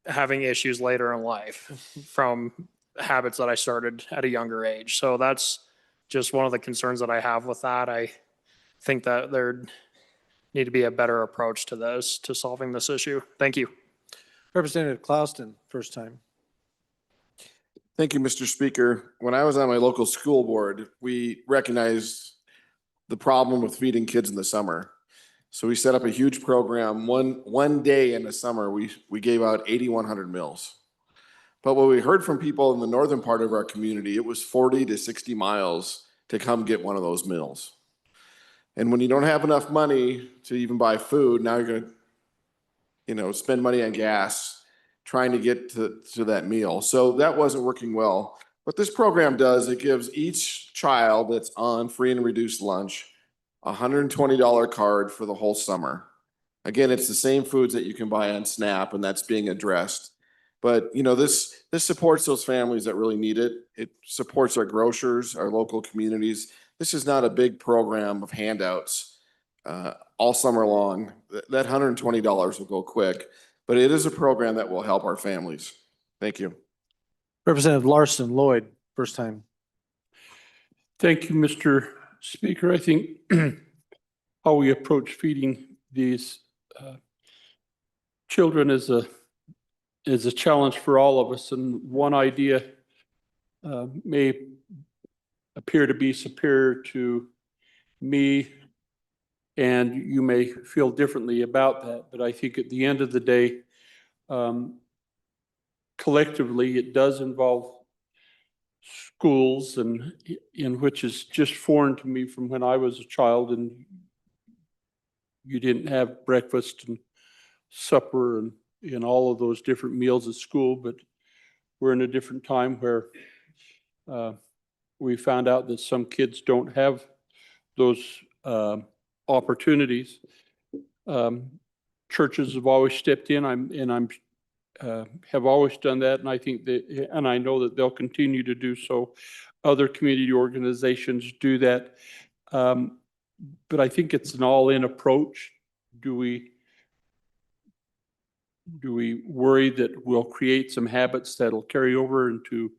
having issues later in life from habits that I started at a younger age. So that's just one of the concerns that I have with that. I think that there need to be a better approach to this, to solving this issue. Thank you. Representative Clouston, first time. Thank you, Mr. Speaker. When I was on my local school board, we recognized the problem with feeding kids in the summer. So we set up a huge program. One day in the summer, we gave out 8,100 meals. But what we heard from people in the northern part of our community, it was 40 to 60 miles to come get one of those meals. And when you don't have enough money to even buy food, now you're gonna, spend money on gas trying to get to that meal. So that wasn't working well. What this program does, it gives each child that's on free and reduced lunch a $120 card for the whole summer. Again, it's the same foods that you can buy on SNAP, and that's being addressed. But this supports those families that really need it. It supports our grocers, our local communities. This is not a big program of handouts all summer long. That $120 will go quick, but it is a program that will help our families. Thank you. Representative Larson Lloyd, first time. Thank you, Mr. Speaker. I think how we approach feeding these children is a challenge for all of us. And one idea may appear to be superior to me, and you may feel differently about that. But I think at the end of the day, collectively, it does involve schools, and in which is just foreign to me from when I was a child, and you didn't have breakfast and supper and all of those different meals at school. But we're in a different time where we found out that some kids don't have those opportunities. Churches have always stepped in, have always done that, and I think that, and I know that they'll continue to do so. Other community organizations do that, but I think it's an all-in approach. Do we worry that we'll create some habits that'll carry over into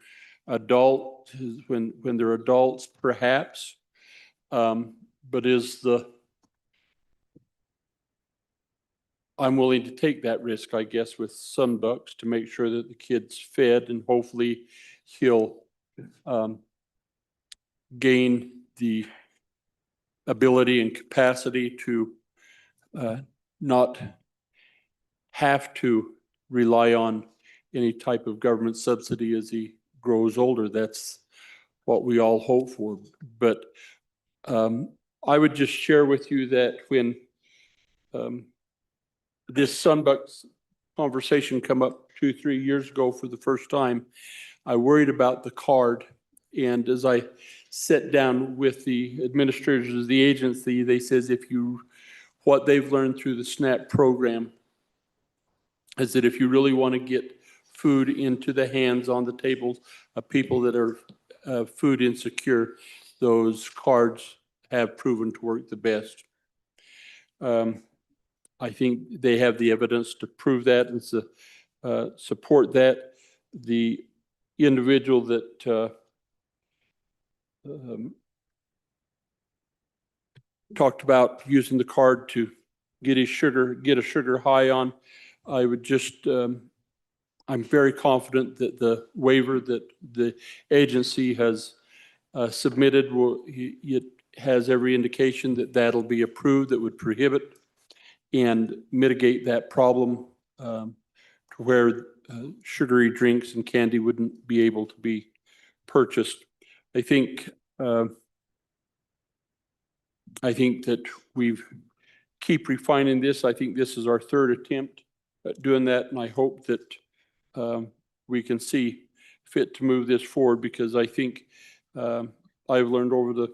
adult when they're adults, perhaps? But I'm willing to take that risk, I guess, with Sunbucks to make sure that the kid's fed, and hopefully he'll gain the ability and capacity to not have to rely on any type of government subsidy as he grows older. That's what we all hope for. But I would just share with you that when this Sunbucks conversation come up 2-3 years ago for the first time, I worried about the card. And as I sat down with the administrators of the agency, they says what they've learned through the SNAP program is that if you really want to get food into the hands on the tables of people that are food insecure, those cards have proven to work the best. I think they have the evidence to prove that and support that. The individual that talked about using the card to get a sugar high on, I would just, I'm very confident that the waiver that the agency has submitted, it has every indication that that'll be approved, that would prohibit and mitigate that problem to where sugary drinks and candy wouldn't be able to be purchased. I think that we've keep refining this. I think this is our third attempt at doing that, and I hope that we can see fit to move this forward, because I think I've learned over the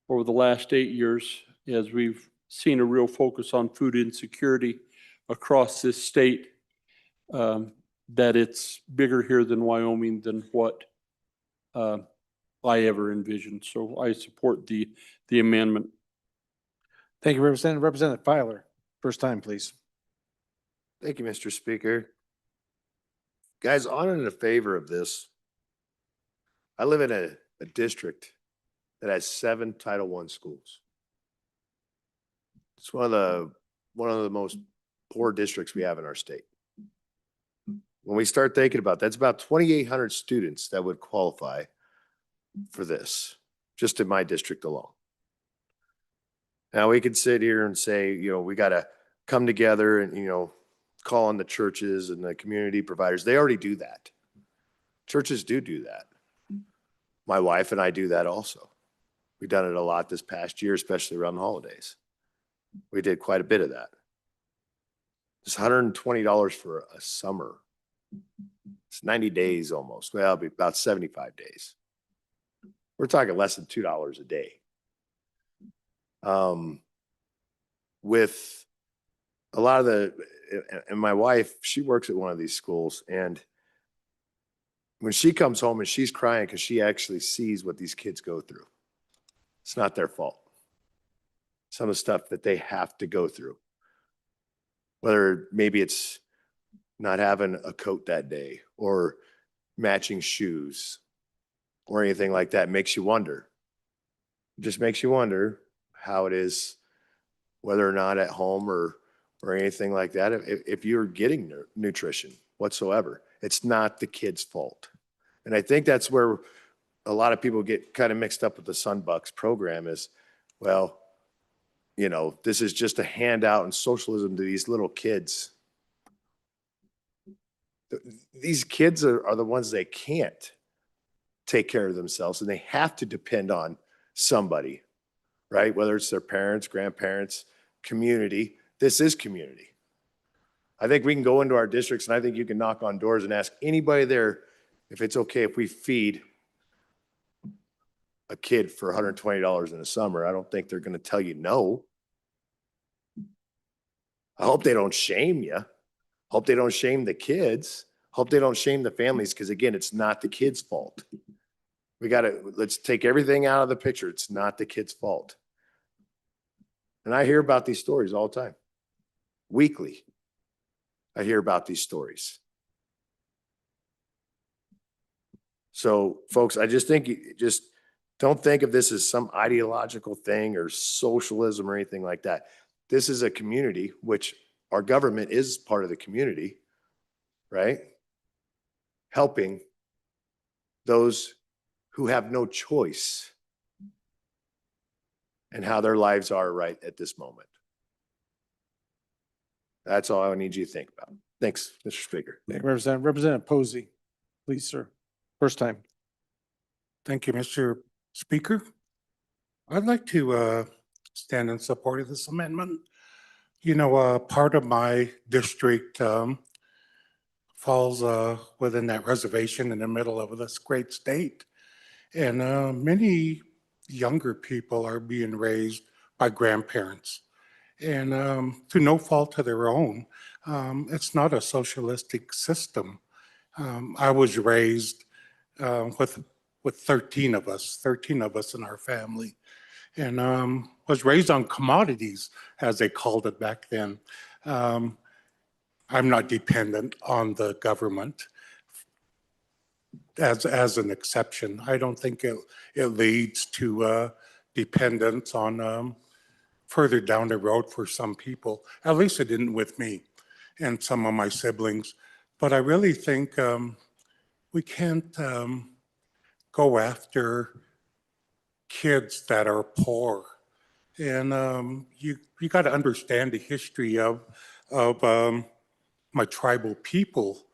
last 8 years, as we've seen a real focus on food insecurity across this state, that it's bigger here than Wyoming than what I ever envisioned. So I support the amendment. Thank you, Representative. Representative Filer, first time, please. Thank you, Mr. Speaker. Guys, on and in favor of this. I live in a district that has 7 Title I schools. It's one of the most poor districts we have in our state. When we start thinking about that, that's about 2,800 students that would qualify for this, just in my district alone. Now, we could sit here and say, we got to come together and, call on the churches and the community providers. They already do that. Churches do that. My wife and I do that also. We've done it a lot this past year, especially around the holidays. We did quite a bit of that. It's $120 for a summer. It's 90 days almost. Well, it'll be about 75 days. We're talking less than $2 a day. With a lot of and my wife, she works at one of these schools, and when she comes home and she's crying because she actually sees what these kids go through, it's not their fault. Some of the stuff that they have to go through, whether maybe it's not having a coat that day or matching shoes or anything like that, makes you wonder. It just makes you wonder how it is, whether or not at home or anything like that, if you're getting nutrition whatsoever. It's not the kid's fault. And I think that's where a lot of people get kind of mixed up with the Sunbucks program is, well, this is just a handout and socialism to these little kids. These kids are the ones that can't take care of themselves, and they have to depend on somebody, right? Whether it's their parents, grandparents, community. This is community. I think we can go into our districts, and I think you can knock on doors and ask anybody there if it's okay if we feed a kid for $120 in the summer. I don't think they're going to tell you no. I hope they don't shame you. Hope they don't shame the kids. Hope they don't shame the families, because again, it's not the kids' fault. Let's take everything out of the picture. It's not the kid's fault. And I hear about these stories all the time. Weekly, I hear about these stories. So folks, I just think just don't think of this as some ideological thing or socialism or anything like that. This is a community, which our government is part of the community, right? Helping those who have no choice and how their lives are right at this moment. That's all I need you to think about. Thanks, Mr. Speaker. Representative Posey, please, sir. First time. Thank you, Mr. Speaker. I'd like to stand in support of this amendment. Part of my district falls within that reservation in the middle of this great state. And many younger people are being raised by grandparents. And to no fault of their own, it's not a socialistic system. I was raised with 13 of us in our family, and was raised on commodities, as they called it back then. I'm not dependent on the government as an exception. I don't think it leads to dependence on further down the road for some people. At least it didn't with me and some of my siblings. But I really think we can't go after kids that are poor. And you got to understand the history of my tribal people.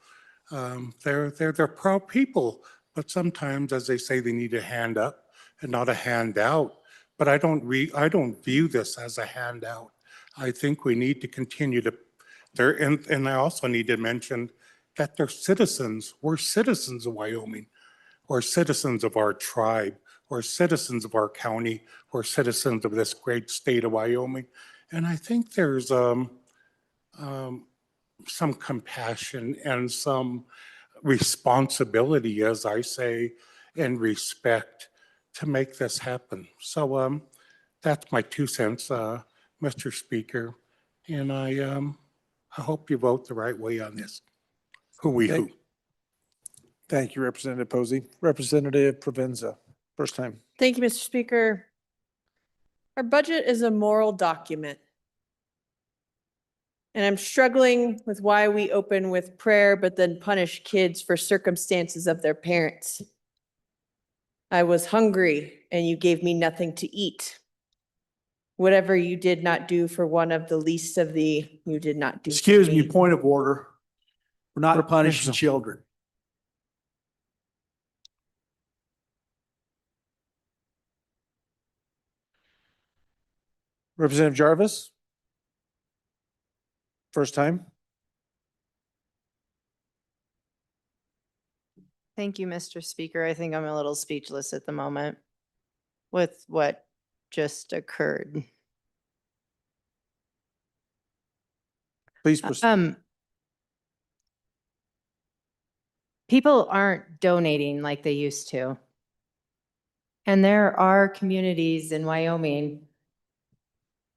They're proud people, but sometimes, as they say, they need a hand up and not a handout. But I don't view this as a handout. I think we need to continue to and I also need to mention that they're citizens. We're citizens of Wyoming. We're citizens of our tribe. We're citizens of our county. We're citizens of this great state of Wyoming. And I think there's some compassion and some responsibility, as I say, and respect to make this happen. So that's my 2 cents, Mr. Speaker. And I hope you vote the right way on this. Hoo-wee-hoo. Thank you, Representative Posey. Representative Provenza, first time. Thank you, Mr. Speaker. Our budget is a moral document. And I'm struggling with why we open with prayer, but then punish kids for circumstances of their parents. I was hungry and you gave me nothing to eat. Whatever you did not do for one of the least of the, you did not do. for Excuse me, point of order. We're not punishing Representative- children. Representative Jarvis? First time? Thank you, Mr. Speaker. I think I'm a little speechless at the moment with what just occurred. Please proceed. People aren't donating like they used to. And there are communities in Wyoming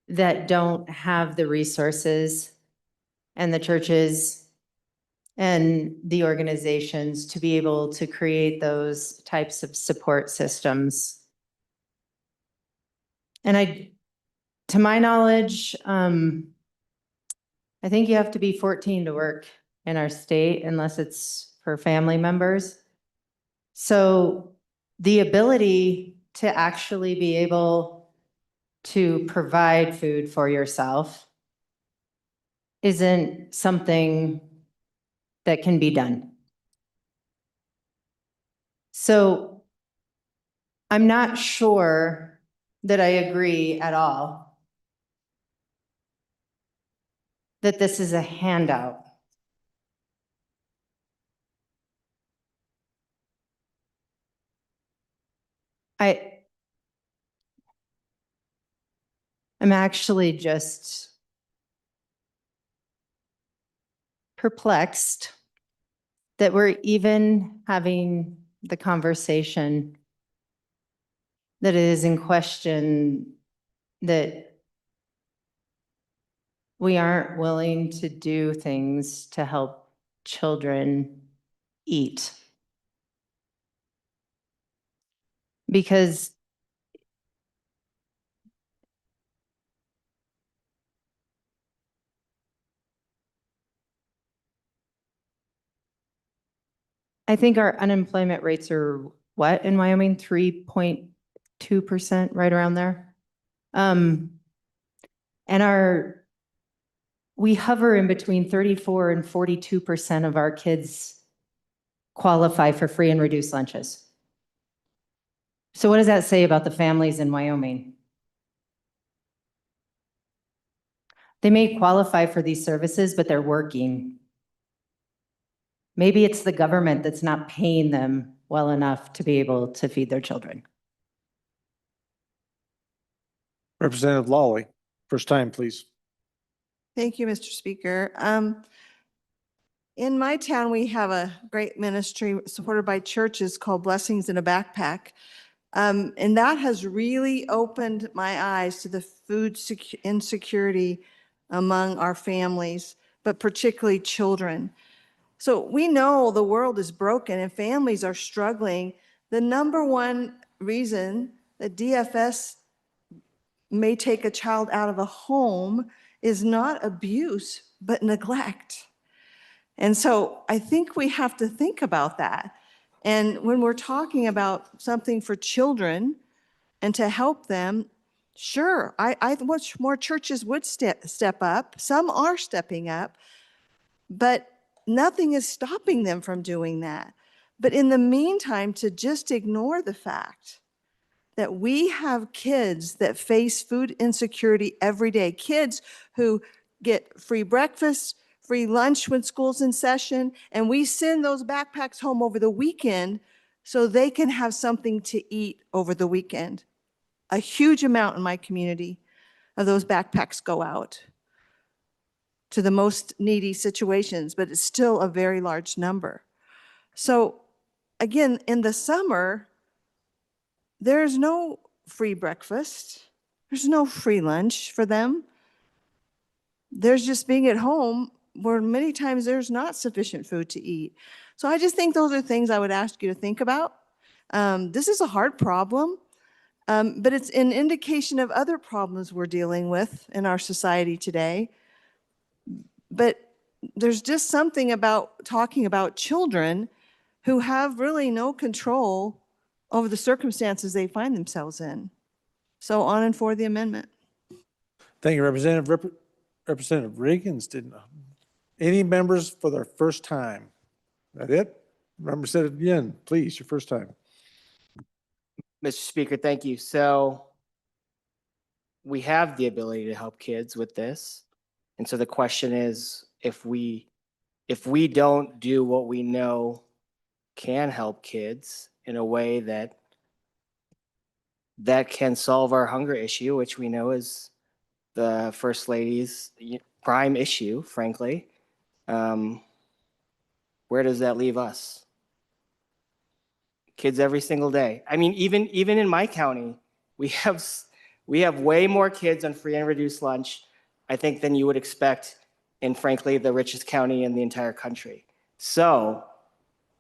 that don't have the resources and the churches and the organizations to be able to create those types of support systems. And to my knowledge, I think you have to be 14 to work in our state unless it's for family members. So the ability to actually be able to provide food for yourself isn't something that can be done. So I'm not sure that I agree at all that this is a handout. I'm actually just perplexed that we're even having the conversation that it is in question that we aren't willing to do things to help children eat. Because I think our unemployment rates are what in Wyoming? 3.2%, right around there. And we hover in between 34 and 42% of our kids qualify for free and reduced lunches. So what does that say about the families in Wyoming? They may qualify for these services, but they're working. Maybe it's the government that's not paying them well enough to be able to feed their children. Representative Lawley, first time, please. Thank you, Mr. Speaker. In my town, we have a great ministry supported by churches called Blessings in a Backpack. And that has really opened my eyes to the food insecurity among our families, but particularly children. So we know the world is broken and families are struggling. The number one reason that DFS may take a child out of a home is not abuse, but neglect. And so I think we have to think about that. And when we're talking about something for children and to help them, sure, I wish more churches would step up. Some are stepping up, but nothing is stopping them from doing that. But in the meantime, to just ignore the fact that we have kids that face food insecurity every day, kids who get free breakfast, free lunch when school's in session, and we send those backpacks home over the weekend so they can have something to eat over the weekend. A huge amount in my community of those backpacks go out to the most needy situations, but it's still a very large number. So again, in the summer, there's no free breakfast. There's no free lunch for them. There's just being at home where many times there's not sufficient food to eat. So I just think those are things I would ask you to think about. This is a hard problem, but it's an indication of other problems we're dealing with in our society today. but there's just something about talking about children who have really no control over the circumstances they find themselves in. So on and for the amendment. Thank you, Representative. Representative Reagan's didn't. Any members for their first time? That it? Representative Yin, please, your first time. Mr. Speaker, thank you. So we have the ability to help kids with this. And so the question is, if we don't do what we know can help kids in a way that can solve our hunger issue, which we know is the First Lady's prime issue, frankly, where does that leave us? Kids every single day. I mean, even in my county, we have way more kids on free and reduced lunch, I think, than you would expect in, frankly, the richest county in the entire country. So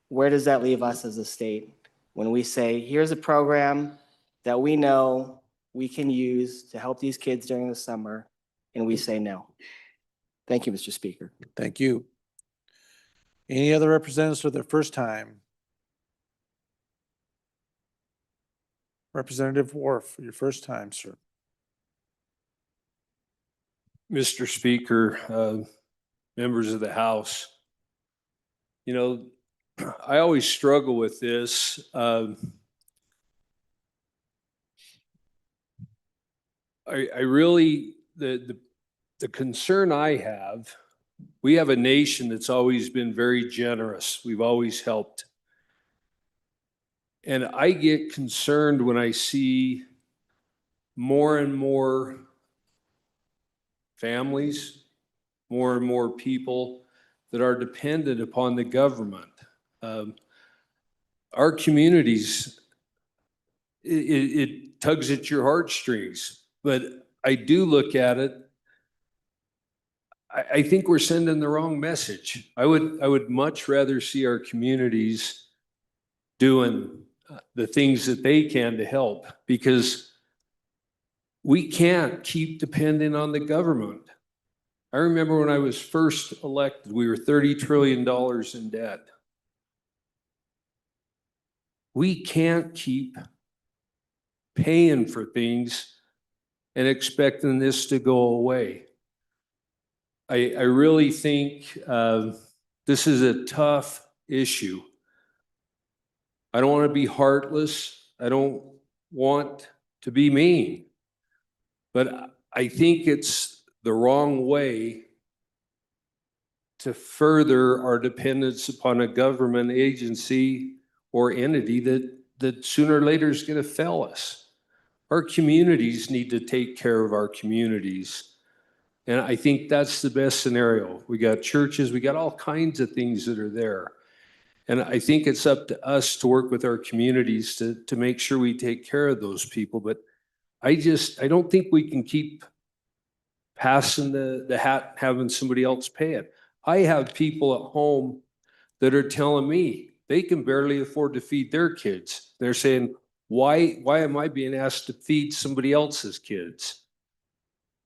where does that leave us as a state when we say, here's a program that we know we can use to help these kids during the summer, and we say no? Thank you, Mr. Speaker. Thank you. Any other representatives for their first time? Representative Wharf, your first time, sir. Mr. Speaker, members of the House, you know, I always struggle with this. I really, the concern I have, we have a nation that's always been very generous. We've always helped. And I get concerned when I see more and more families, more and more people that are dependent upon the government. Our communities, it tugs at your heartstrings, but I do look at it. I think we're sending the wrong message. I would much rather see our communities doing the things that they can to help, because we can't keep depending on the government. I remember when I was first elected, we were $30 trillion in debt. We can't keep paying for things and expecting this to go away. I really think this is a tough issue. I don't want to be heartless. I don't want to be mean, but I think it's the wrong way to further our dependence upon a government agency or entity that sooner or later is going to fail us. Our communities need to take care of our communities. And I think that's the best scenario. We got churches, we got all kinds of things that are there. And I think it's up to us to work with our communities to make sure we take care of those people. But I don't think we can keep passing the hat, having somebody else pay it. I have people at home that are telling me they can barely afford to feed their kids. They're saying, why am I being asked to feed somebody else's kids?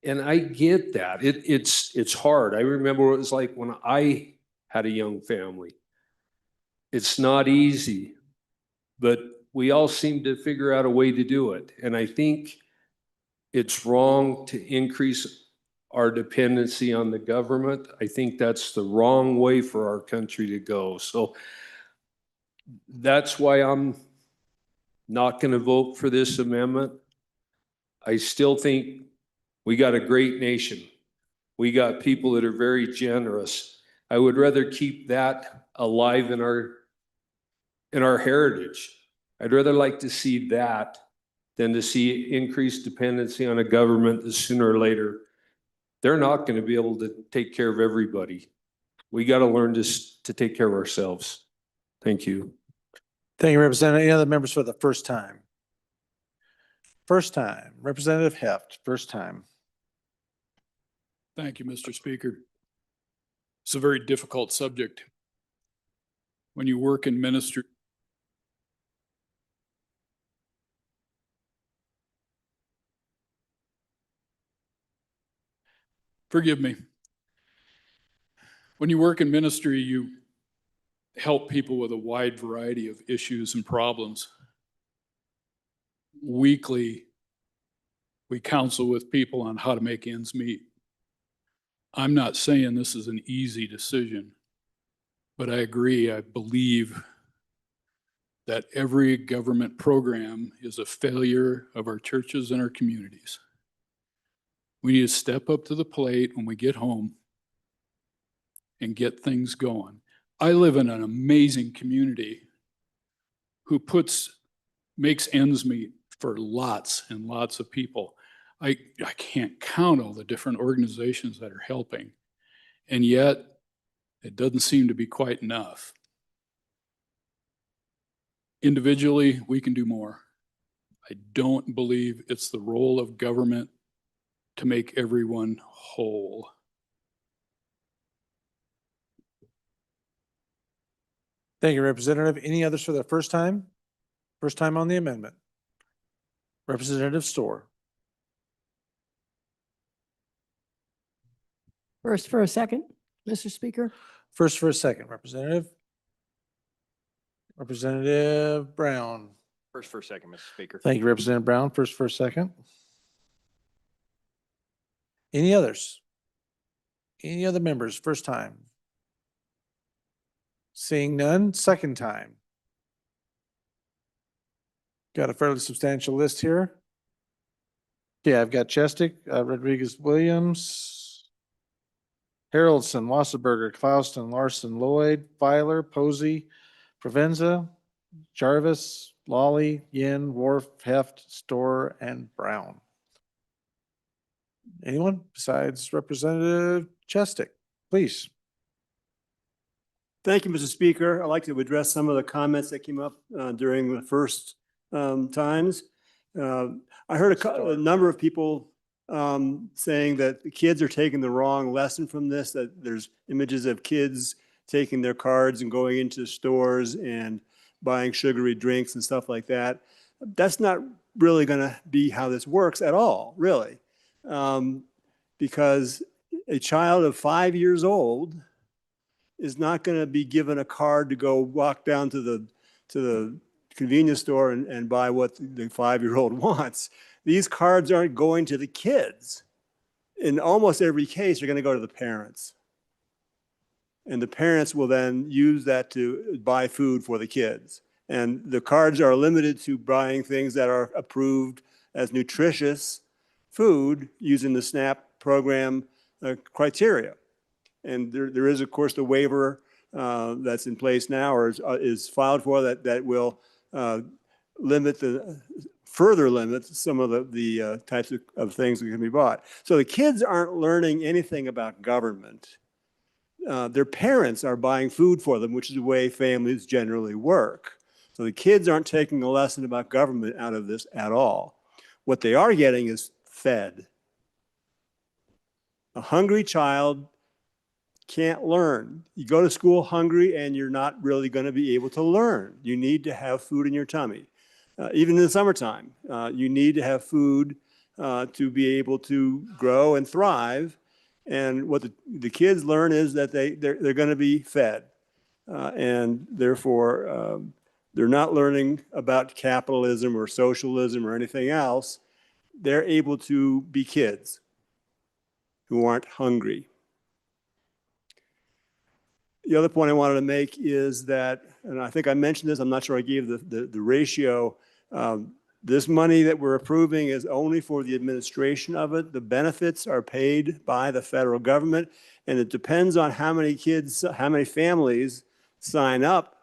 And I get that. It's hard. I remember what it was like when I had a young family. It's not easy, but we all seem to figure out a way to do it. And I think it's wrong to increase our dependency on the government. I think that's the wrong way for our country to go. So that's why I'm not going to vote for this amendment. I still think we got a great nation. We got people that are very generous. I would rather keep that alive in our heritage. I'd rather like to see that than to see increased dependency on a government that sooner or later, they're not going to be able to take care of everybody. We got to learn to take care of ourselves. Thank you. Thank you, Representative. Any other members for the first time? First time, Representative Heft, first time. Thank you, Mr. Speaker. It's a very difficult subject. When you work in ministry, forgive me. When you work in ministry, you help people with a wide variety of issues and problems. Weekly, we counsel with people on how to make ends meet. I'm not saying this is an easy decision, but I agree, I believe that every government program is a failure of our churches and our communities. We need to step up to the plate when we get home and get things going. I live in an amazing community who makes ends meet for lots and lots of people. I can't count all the different organizations that are helping, and yet it doesn't seem to be quite enough. Individually, we can do more. I don't believe it's the role of government to make everyone whole. Thank you, Representative. Any others for the first time? First time on the amendment? Representative Storr. First for a second, Mr. Speaker. First for a second, Representative. Representative Brown. First for a second, Mr. Speaker. Thank you, Representative Brown. First for a second. Any others? Any other members? First time? Seeing none, second time. Got a fairly substantial list here. Yeah, I've got Chestick, Rodriguez Williams, Haroldson, Wasserberger, Clauston, Larson, Lloyd, Filer, Posey, Provenza, Jarvis, Lawley, Yin, Wharf, Heft, Storr, and Brown. Anyone besides Representative Chestick, please. Thank you, Mr. Speaker. I'd like to address some of the comments that came up during the first times. I heard a number of people saying that the kids are taking the wrong lesson from this, that there's images of kids taking their cards and going into stores and buying sugary drinks and stuff like that. That's not really going to be how this works at all, really. Because a child of 5 years old is not going to be given a card to go walk down to the convenience store and buy what the 5-year-old wants. These cards aren't going to the kids. In almost every case, they're going to go to the parents. And the parents will then use that to buy food for the kids. And the cards are limited to buying things that are approved as nutritious food using the SNAP program criteria. And there is, of course, the waiver that's in place now or is filed for that will further limit some of the types of things that can be bought. So the kids aren't learning anything about government. Their parents are buying food for them, which is the way families generally work. So the kids aren't taking a lesson about government out of this at all. What they are getting is fed. A hungry child can't learn. You go to school hungry and you're not really going to be able to learn. You need to have food in your tummy. Even in the summertime, you need to have food to be able to grow and thrive. And what the kids learn is that they're going to be fed. And therefore, they're not learning about capitalism or socialism or anything else. They're able to be kids who aren't hungry. The other point I wanted to make is that, and I think I mentioned this, I'm not sure I gave the ratio. This money that we're approving is only for the administration of it. The benefits are paid by the federal government, and it depends on how many kids, how many families sign up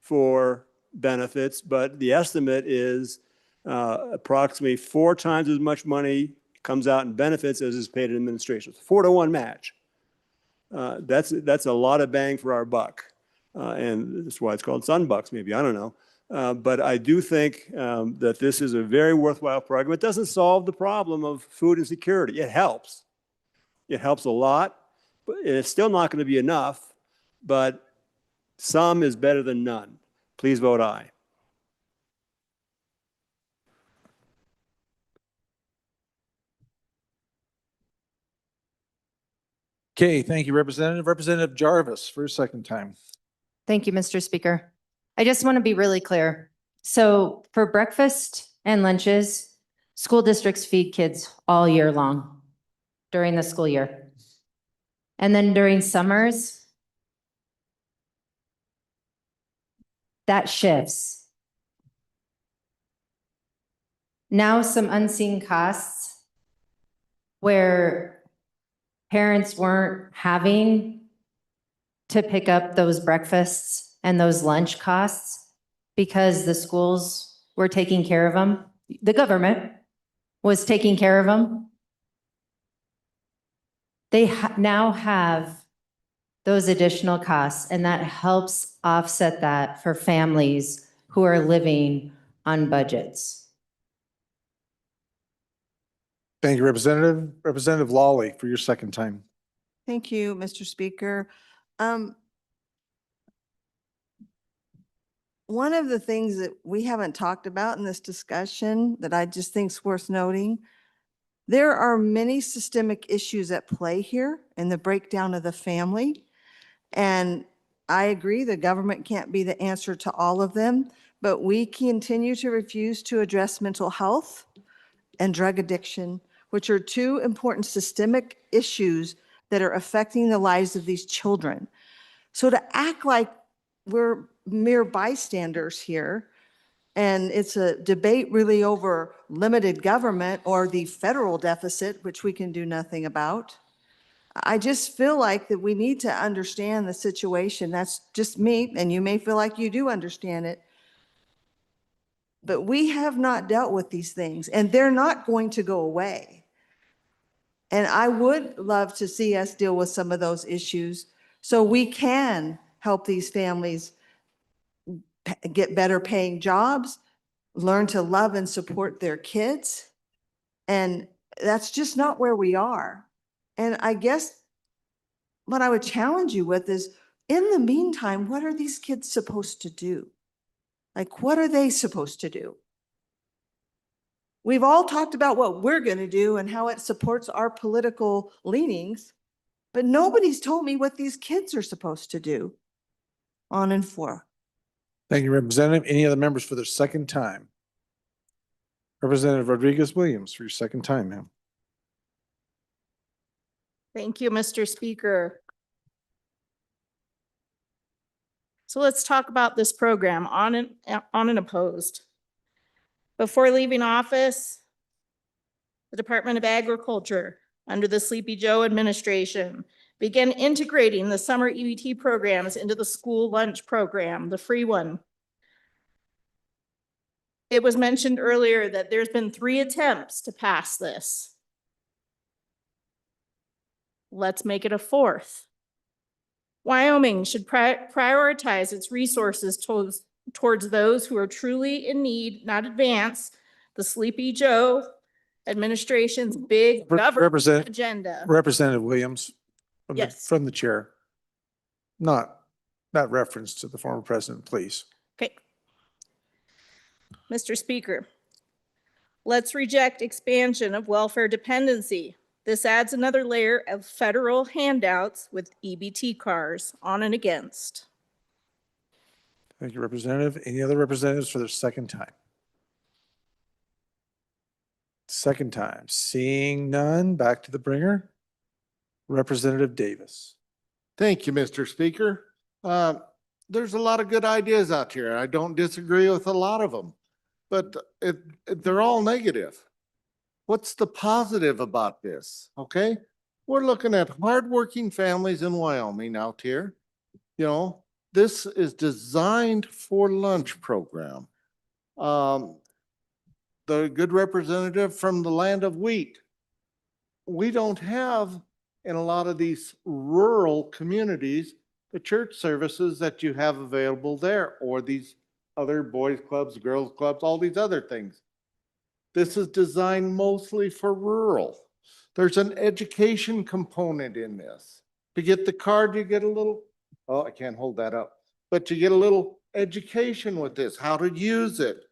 for benefits, but the estimate is approximately 4 times as much money comes out in benefits as is paid in administration. It's a 4-to-1 match. That's a lot of bang for our buck. And that's why it's called Sunbucks, maybe, I don't know. But I do think that this is a very worthwhile program. It doesn't solve the problem of food insecurity. It helps. It helps a lot, but it's still not going to be enough. But some is better than none. Please vote aye. Okay, thank you, Representative. Representative Jarvis for a second time. Thank you, Mr. Speaker. I just want to be really clear. So for breakfast and lunches, school districts feed kids all year long during the school year. And then during summers, that shifts. Now some unseen costs where parents weren't having to pick up those breakfasts and those lunch costs because the schools were taking care of them. The government was taking care of them. They now have those additional costs, and that helps offset that for families who are living on budgets. Thank you, Representative. Representative Lawley for your second time. Thank you, Mr. Speaker. One of the things that we haven't talked about in this discussion that I just think is worth noting, there are many systemic issues at play here in the breakdown of the family. And I agree, the government can't be the answer to all of them, but we continue to refuse to address mental health and drug addiction, which are two important systemic issues that are affecting the lives of these children. So to act like we're mere bystanders here, and it's a debate really over limited government or the federal deficit, which we can do nothing about. I just feel like that we need to understand the situation. That's just me, and you may feel like you do understand it. But we have not dealt with these things, and they're not going to go away. And I would love to see us deal with some of those issues so we can help these families get better paying jobs, learn to love and support their kids. And that's just not where we are. And I guess what I would challenge you with is, in the meantime, what are these kids supposed to do? Like, what are they supposed to do? We've all talked about what we're going to do and how it supports our political leanings, but nobody's told me what these kids are supposed to do. On and for. Thank you, Representative. Any other members for their second time? Representative Rodriguez Williams for your second time, ma'am. Thank you, Mr. Speaker. So let's talk about this program, on and opposed. Before leaving office, the Department of Agriculture, under the Sleepy Joe administration, began integrating the summer EBT programs into the school lunch program, the free one. It was mentioned earlier that there's been 3 attempts to pass this. Let's make it a 4th. Wyoming should prioritize its resources towards those who are truly in need, not advance the Sleepy Joe administration's big government agenda. Representative Williams. Yes. From the chair. Not reference to the former president, please. Okay. Mr. Speaker, let's reject expansion of welfare dependency. This adds another layer of federal handouts with EBT cars, on and against. Thank you, Representative. Any other representatives for their second time? Second time. Seeing none, back to the bringer. Representative Davis. Thank you, Mr. Speaker. There's a lot of good ideas out here. I don't disagree with a lot of them, but they're all negative. What's the positive about this? Okay, we're looking at hardworking families in Wyoming out here. You know, this is designed for lunch program. The good representative from the land of wheat. We don't have in a lot of these rural communities the church services that you have available there, or these other boys clubs, girls clubs, all these other things. This is designed mostly for rural. There's an education component in this. To get the card, you get a little, oh, I can't hold that up, but you get a little education with this, how to use it.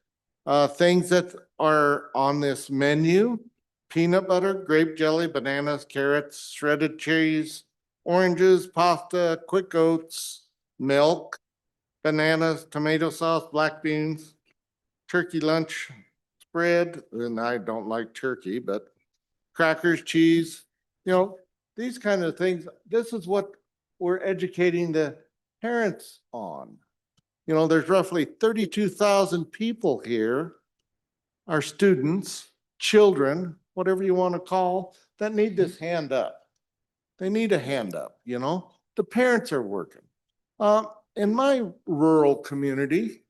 Things that are on this menu: peanut butter, grape jelly, bananas, carrots, shredded cheese, oranges, pasta, quick oats, milk, bananas, tomato sauce, black beans, turkey lunch spread, and I don't like turkey, but crackers, cheese, these kind of things. This is what we're educating the parents on. There's roughly 32,000 people here, our students, children, whatever you want to call, that need this hand up. They need a hand up, The parents are working. In my rural community,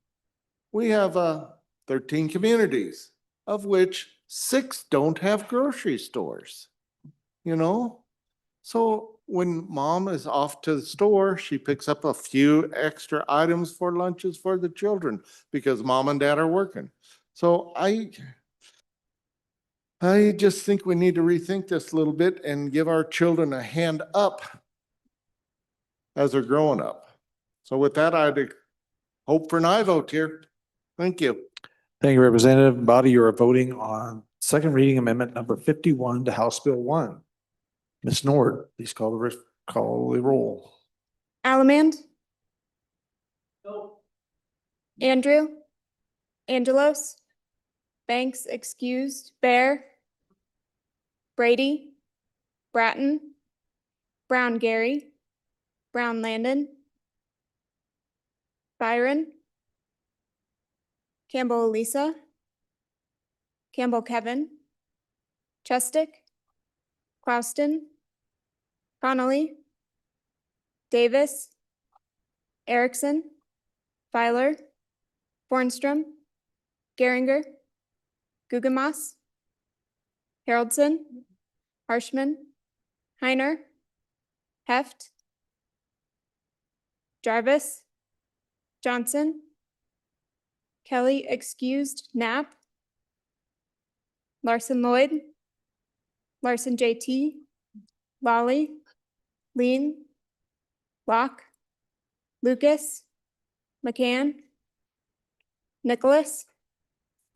we have 13 communities, of which 6 don't have grocery stores, So when mom is off to the store, she picks up a few extra items for lunches for the children because mom and dad are working. So I just think we need to rethink this a little bit and give our children a hand up as they're growing up. So with that, I'd hope for an aye vote here. Thank you. Thank you, Representative. Body, you are voting on second reading amendment number 51 to House Bill 1. Ms. Nord, please call the roll. Allemand? No. Andrew? Angelos? Banks excused. Bear? Brady? Bratton? Brown Gary? Brown Landon? Byron? Campbell Elisa? Campbell Kevin? Chestick? Clouston? Connolly? Davis? Erickson? Filer? Bornstrom? Geringer? Gugemas? Haroldson? Harshman? Heiner? Heft? Jarvis? Johnson? Kelly excused. Knapp? Larson Lloyd? Larson JT? Lawley? Lean? Locke? Lucas? McCann? Nicholas?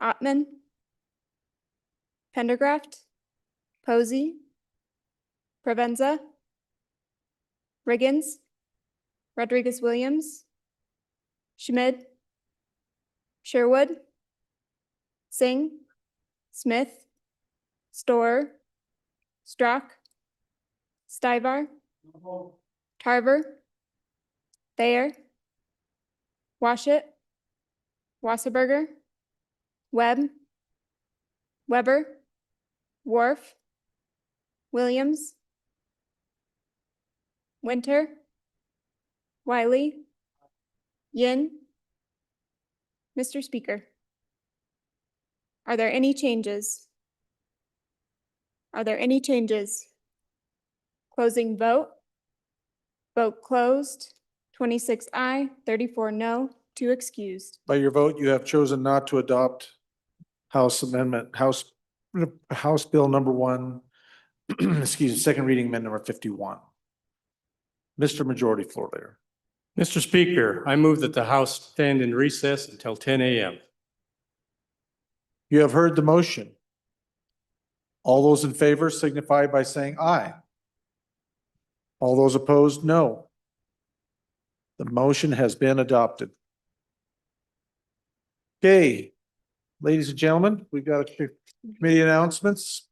Ottman? Pendergraft? Posey? Provenza? Riggins? Rodriguez Williams? Schmid? Sherwood? Singh? Smith? Storer? Strock? Stivar? Tarver? Thayer? Washit? Wasserberger? Webb? Weber? Wharf? Williams? Winter? Wiley? Yin? Mr. Speaker, are there any changes? Are there any changes? Closing vote. Vote closed. 26 aye, 34 no, 2 excused. By your vote, you have chosen not to adopt House Bill number 1, excuse me, second reading amendment number 51. Mr. Majority Floor Leader. Mr. Speaker, I move that the House stand in recess until 10 a.m. You have heard the motion. All those in favor signify by saying aye. All those opposed, no. The motion has been adopted. Okay, ladies and gentlemen, we've got a committee announcements.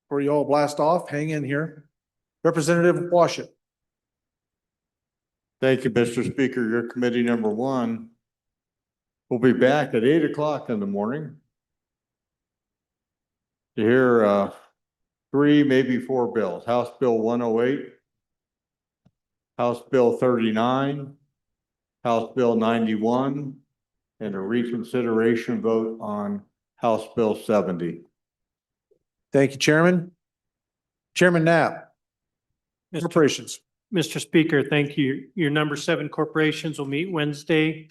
Before you all blast off, hang in here. Representative Washit. Thank you, Mr. Speaker. Your committee number 1 will be back at 8 o'clock in the morning to hear 3, maybe 4 bills. House Bill 108, House Bill 39, House Bill 91, and a reconsideration vote on House Bill 70. Thank you, Chairman. Chairman Knapp. Corporations. Mr. Speaker, thank you. Your number 7 corporations will meet Wednesday,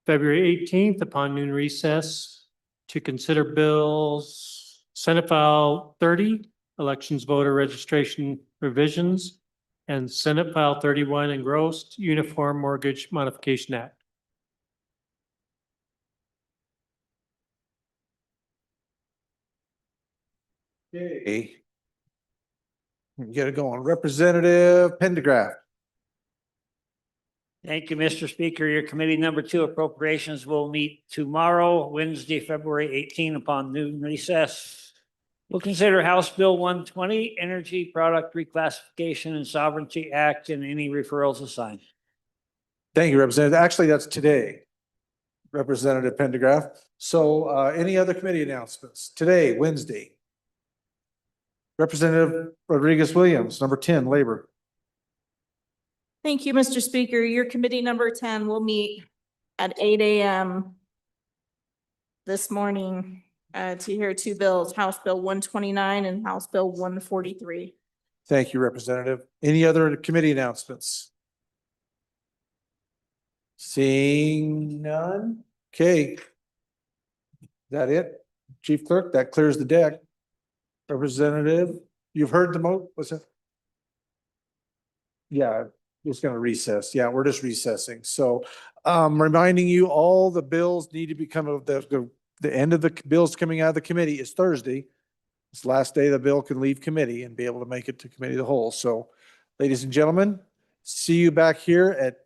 February 18th upon noon recess to consider bills, Senate File 30, elections voter registration revisions, and Senate File 31, engrossed Uniform Mortgage Modification Act. Okay. Get it going. Representative Pendergraft. Thank you, Mr. Speaker. Your committee number 2 appropriations will meet tomorrow, Wednesday, February 18, upon noon recess. We'll consider House Bill 120, Energy Product Reclassification and Sovereignty Act, and any referrals assigned. Thank you, Representative. Actually, that's today, Representative Pendergraft. So any other committee announcements? Today, Wednesday. Representative Rodriguez Williams, number 10, Labor. Thank you, Mr. Speaker. Your committee number 10 will meet at 8 a.m. this morning to hear 2 bills, House Bill 129 and House Bill 143. Thank you, Representative. Any other committee announcements? Seeing none? Okay. Is that it? Chief Clerk, that clears the deck. Representative, you've heard the what's that? Yeah, just gonna recess. Yeah, we're just recessing. So reminding you, all the bills need to become of the end of the bills coming out of the committee is Thursday. It's the last day the bill can leave committee and be able to make it to committee of the whole. So ladies and gentlemen, see you back here at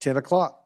10 o'clock.